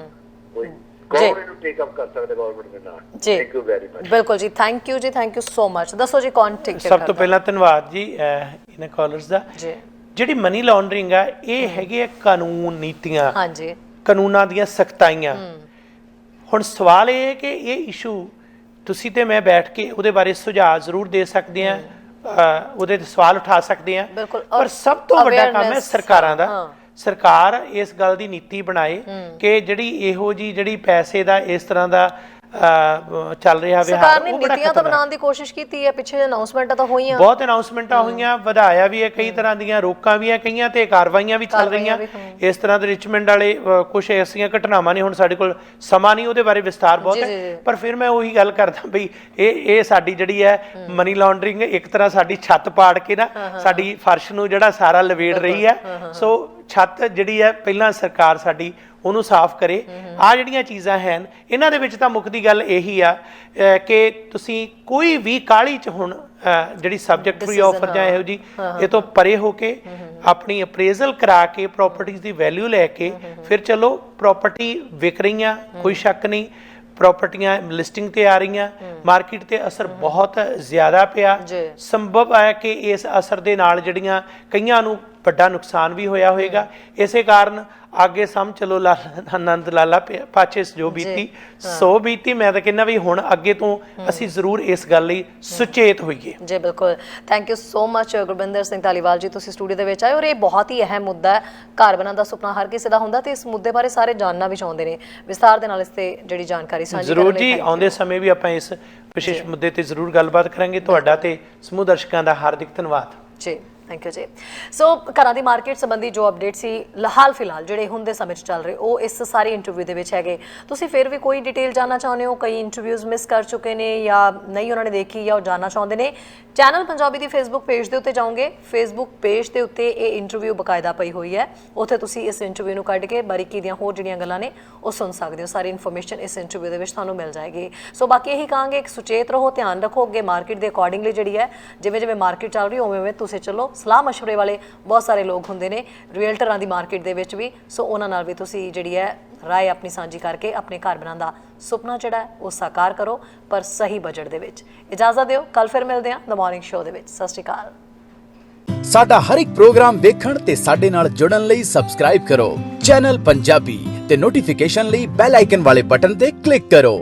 ਕੋਈ ਗਵਰਨਮੈਂਟ ਨੂੰ ਟੇਕ ਅਪ ਕਰ ਸਕਦਾ ਗਵਰਨਮੈਂਟ ਦੇ ਨਾਲ? Thank you very much. ਬਿਲਕੁਲ ਜੀ, ਥੈਂਕ ਯੂ ਜੀ, ਥੈਂਕ ਯੂ ਸੋ ਮਚ। ਦੱਸੋ ਜੀ ਕੌਣ ਠੀਕ ਹੈ? ਸਭ ਤੋਂ ਪਹਿਲਾਂ ਧੰਨਵਾਦ ਜੀ ਇਹਨਾਂ ਕਾਲਰਸ ਦਾ। ਜਿਹੜੀ ਮਨੀ ਲਾਂਡਰਿੰਗ ਆ, ਇਹ ਹੈਗੇ ਕਾਨੂੰਨ, ਨੀਤੀਆਂ, ਹਾਂਜੀ, ਕਾਨੂੰਨਾਂ ਦੀਆਂ ਸਖਤਾਈਆਂ। ਹੁਣ ਸਵਾਲ ਇਹ ਹੈ ਕਿ ਇਹ ਇਸ਼ੂ ਤੁਸੀਂ ਤੇ ਮੈਂ ਬੈਠ ਕੇ ਉਹਦੇ ਬਾਰੇ ਸੁਝਾਅ ਜ਼ਰੂਰ ਦੇ ਸਕਦੇ ਹਾਂ, ਉਹਦੇ ਤੇ ਸਵਾਲ ਉਠਾ ਸਕਦੇ ਹਾਂ, ਪਰ ਸਭ ਤੋਂ ਵੱਡਾ ਕੰਮ ਹੈ ਸਰਕਾਰਾਂ ਦਾ। ਸਰਕਾਰ ਇਸ ਗੱਲ ਦੀ ਨੀਤੀ ਬਣਾਏ ਕਿ ਜਿਹੜੀ ਪੈਸੇ ਦਾ ਇਸ ਤਰ੍ਹਾਂ ਦਾ ਚੱਲ ਰਿਹਾ ਵਿਹਾਰ, ਸਰਕਾਰ ਨੇ ਨੀਤੀਆਂ ਤਾਂ ਬਣਾਉਣ ਦੀ ਕੋਸ਼ਿਸ਼ ਕੀਤੀ ਹੈ। ਪਿੱਛੇ ਅਨਾਉਂਸਮੈਂਟਾਂ ਤਾਂ ਹੋਈਆਂ, ਬਹੁਤ ਅਨਾਉਂਸਮੈਂਟਾਂ ਹੋਈਆਂ, ਵਧਾਇਆ ਵੀ ਹੈ, ਕਈ ਤਰ੍ਹਾਂ ਦੀਆਂ ਰੋਕਾਂ ਵੀ ਹੈ, ਕਈਆਂ ਤੇ ਕਾਰਵਾਈਆਂ ਵੀ ਚੱਲ ਰਹੀਆਂ। ਇਸ ਤਰ੍ਹਾਂ ਦੇ ਰਿਚਮੈਂਡ ਵਾਲੇ ਕੁਝ ਐਸੀਆਂ ਘਟਨਾਵਾਂ ਨੇ, ਹੁਣ ਸਾਡੇ ਕੋਲ ਸਮਾਂ ਨਹੀਂ ਉਹਦੇ ਬਾਰੇ ਵਿਸਤਾਰ ਬਹੁਤ ਹੈ, ਪਰ ਫਿਰ ਮੈਂ ਉਹੀ ਗੱਲ ਕਰਦਾ ਬਈ ਇਹ ਸਾਡੀ ਜਿਹੜੀ ਹੈ ਮਨੀ ਲਾਂਡਰਿੰਗ ਇੱਕ ਤਰ੍ਹਾਂ ਸਾਡੀ ਛੱਤ ਪਾੜ ਕੇ ਨਾ ਸਾਡੀ ਫਰਸ਼ ਨੂੰ ਜਿਹੜਾ ਸਾਰਾ ਲਵੇੜ ਰਹੀ ਹੈ। ਸੋ ਛੱਤ ਜਿਹੜੀ ਹੈ ਪਹਿਲਾਂ ਸਰਕਾਰ ਸਾਡੀ ਉਹਨੂੰ ਸਾਫ਼ ਕਰੇ। ਆਹ ਜਿਹੜੀਆਂ ਚੀਜ਼ਾਂ ਹਨ, ਇਹਨਾਂ ਦੇ ਵਿੱਚ ਤਾਂ ਮੁੱਕਦੀ ਗੱਲ ਇਹੀ ਆ ਕਿ ਤੁਸੀਂ ਕੋਈ ਵੀ ਕਾਹਲੀ 'ਚ ਹੁਣ ਜਿਹੜੀ ਸਬਜੈਕਟ ਫਰੀ ਆਫਰ ਜਾਂ ਇਹੋ ਜੀ ਇਹ ਤੋਂ ਪਰੇ ਹੋ ਕੇ ਆਪਣੀ ਅਪਰੇਜ਼ਲ ਕਰਾ ਕੇ ਪ੍ਰਾਪਰਟੀਜ਼ ਦੀ ਵੈਲਿਊ ਲੈ ਕੇ ਫਿਰ ਚਲੋ। ਪ੍ਰਾਪਰਟੀ ਵਿਕ ਰਹੀਆਂ, ਕੋਈ ਸ਼ੱਕ ਨਹੀਂ, ਪ੍ਰਾਪਰਟੀਆਂ ਲਿਸਟਿੰਗ ਤੇ ਆ ਰਹੀਆਂ, ਮਾਰਕੀਟ ਤੇ ਅਸਰ ਬਹੁਤ ਜ਼ਿਆਦਾ ਪਿਆ। ਸੰਭਵ ਹੈ ਕਿ ਇਸ ਅਸਰ ਦੇ ਨਾਲ ਜਿਹੜੀਆਂ ਕਈਆਂ ਨੂੰ ਵੱਡਾ ਨੁਕਸਾਨ ਵੀ ਹੋਇਆ ਹੋਏਗਾ। ਇਸੇ ਕਾਰਨ ਅੱਗੇ ਸਮਝ ਚਲੋ ਆਨੰਦ ਲਾਲਾ ਪਾਛੇ ਜੋ ਬੀਤੀ ਸੋ ਬੀਤੀ। ਮੈਂ ਤਾਂ ਕਹਿੰਦਾ ਵੀ ਹੁਣ ਅੱਗੇ ਤੋਂ ਅਸੀਂ ਜ਼ਰੂਰ ਇਸ ਗੱਲ ਲਈ ਸੁਚੇਤ ਹੋਈਏ। ਜੀ ਬਿਲਕੁਲ, thank you so much Gurvinder Singh Dhaliwal ਜੀ, ਤੁਸੀਂ ਸਟੂਡੀਓ ਦੇ ਵਿੱਚ ਆਏ ਔਰ ਇਹ ਬਹੁਤ ਹੀ ਅਹਿਮ ਮੁੱਦਾ ਹੈ। ਘਰ ਬਣਾਉਣ ਦਾ ਸੁਪਨਾ ਹਰ ਕਿਸੇ ਦਾ ਹੁੰਦਾ ਤੇ ਇਸ ਮੁੱਦੇ ਬਾਰੇ ਸਾਰੇ ਜਾਣਨਾ ਵੀ ਚਾਹੁੰਦੇ ਨੇ। ਵਿਸਤਾਰ ਦੇ ਨਾਲ ਇਸ ਤੇ ਜਿਹੜੀ ਜਾਣਕਾਰੀ ਸਾਂਝੀ ਜ਼ਰੂਰ ਜੀ, ਆਉਂਦੇ ਸਮੇਂ ਵੀ ਆਪਾਂ ਇਸ ਵਿਸ਼ੇਸ਼ ਮੁੱਦੇ ਤੇ ਜ਼ਰੂਰ ਗੱਲਬਾਤ ਕਰਾਂਗੇ। ਤੁਹਾਡਾ ਤੇ ਸਮੂਹ ਦਰਸ਼ਕਾਂ ਦਾ ਹਾਰਦਿਕ ਧੰਨਵਾਦ ਜੀ। ਥੈਂਕ ਯੂ ਜੀ। ਸੋ ਘਰਾਂ ਦੀ ਮਾਰਕੀਟ ਸੰਬੰਧੀ ਜੋ ਅਪਡੇਟ ਸੀ ਹਾਲ ਫਿਲਹਾਲ ਜਿਹੜੇ ਹੁਣ ਦੇ ਸਮੇਂ 'ਚ ਚੱਲ ਰਹੇ, ਉਹ ਇਸ ਸਾਰੀ ਇੰਟਰਵਿਊ ਦੇ ਵਿੱਚ ਹੈਗੇ। ਤੁਸੀਂ ਫਿਰ ਵੀ ਕੋਈ ਡਿਟੇਲ ਜਾਣਨਾ ਚਾਹੁੰਦੇ ਹੋ, ਕਈ ਇੰਟਰਵਿਊਜ਼ ਮਿਸ ਕਰ ਚੁੱਕੇ ਨੇ ਜਾਂ ਨਹੀਂ ਉਹਨਾਂ ਨੇ ਦੇਖੀ ਜਾਂ ਉਹ ਜਾਣਨਾ ਚਾਹੁੰਦੇ ਨੇ, ਚੈਨਲ ਪੰਜਾਬੀ ਦੀ ਫੇਸਬੁੱਕ ਪੇਜ ਦੇ ਉੱਤੇ ਜਾਓਗੇ। ਫੇਸਬੁੱਕ ਪੇਜ ਦੇ ਉੱਤੇ ਇਹ ਇੰਟਰਵਿਊ ਬਕਾਇਦਾ ਪਈ ਹੋਈ ਹੈ, ਉੱਥੇ ਤੁਸੀਂ ਇਸ ਇੰਟਰਵਿਊ ਨੂੰ ਕੱਢ ਕੇ ਬਾਰੀਕੀ ਦੀਆਂ ਹੋਰ ਜਿਹੜੀਆਂ ਗੱਲਾਂ ਨੇ ਉਹ ਸੁਣ ਸਕਦੇ ਹੋ। ਸਾਰੀ ਇਨਫੋਰਮੇਸ਼ਨ ਇਸ ਇੰਟਰਵਿਊ ਦੇ ਵਿੱਚ ਤੁਹਾਨੂੰ ਮਿਲ ਜਾਏਗੀ। ਸੋ ਬਾਕੀ ਇਹੀ ਕਹਾਂਗੇ ਕਿ ਸੁਚੇਤ ਰਹੋ, ਧਿਆਨ ਰੱਖੋ, ਅੱਗੇ ਮਾਰਕੀਟ ਦੇ ਅਕੋਰਡਿੰਗਲੀ ਜਿਹੜੀ ਹੈ ਜਿਵੇਂ ਜਿਵੇਂ ਮਾਰਕੀਟ ਚੱਲ ਰਹੀ ਉਵੇਂ ਉਵੇਂ ਤੁਸੀਂ ਚੱਲੋ। ਸਲਾਹ ਮਸ਼ਵਰੇ ਵਾਲੇ ਬਹੁਤ ਸਾਰੇ ਲੋਕ ਹੁੰਦੇ ਨੇ ਰੀਅਲਟਰਾਂ ਦੀ ਮਾਰਕੀਟ ਦੇ ਵਿੱਚ ਵੀ। ਸੋ ਉਹਨਾਂ ਨਾਲ ਵੀ ਤੁਸੀਂ ਜਿਹੜੀ ਹੈ ਰਾਏ ਆਪਣੀ ਸਾਂਝੀ ਕਰਕੇ ਆਪਣੇ ਘਰ ਬਣਾਉਣ ਦਾ ਸੁਪਨਾ ਜਿਹੜਾ ਹੈ ਉਹ ਸਾਕਾਰ ਕਰੋ, ਪਰ ਸਹੀ ਬਜਟ ਦੇ ਵਿੱਚ। ਇਜਾਜ਼ਤ ਦਿਓ, ਕੱਲ ਫਿਰ ਮਿਲਦੇ ਹਾਂ ਦ ਮਾਰਨਿੰਗ ਸ਼ੋਅ ਦੇ ਵਿੱਚ। ਸਤਿ ਸ਼੍ਰੀ ਅਕਾਲ। ਸਾਡਾ ਹਰ ਇੱਕ ਪ੍ਰੋਗਰਾਮ ਵੇਖਣ ਤੇ ਸਾਡੇ ਨਾਲ ਜੁੜਨ ਲਈ ਸਬਸਕ੍ਰਾਈਬ ਕਰੋ ਚੈਨਲ ਪੰਜਾਬੀ ਤੇ ਨੋਟੀਫਿਕੇਸ਼ਨ ਲਈ ਬੈਲ ਆਈਕਨ ਵਾਲੇ ਬਟਨ ਤੇ ਕਲਿੱਕ ਕਰੋ।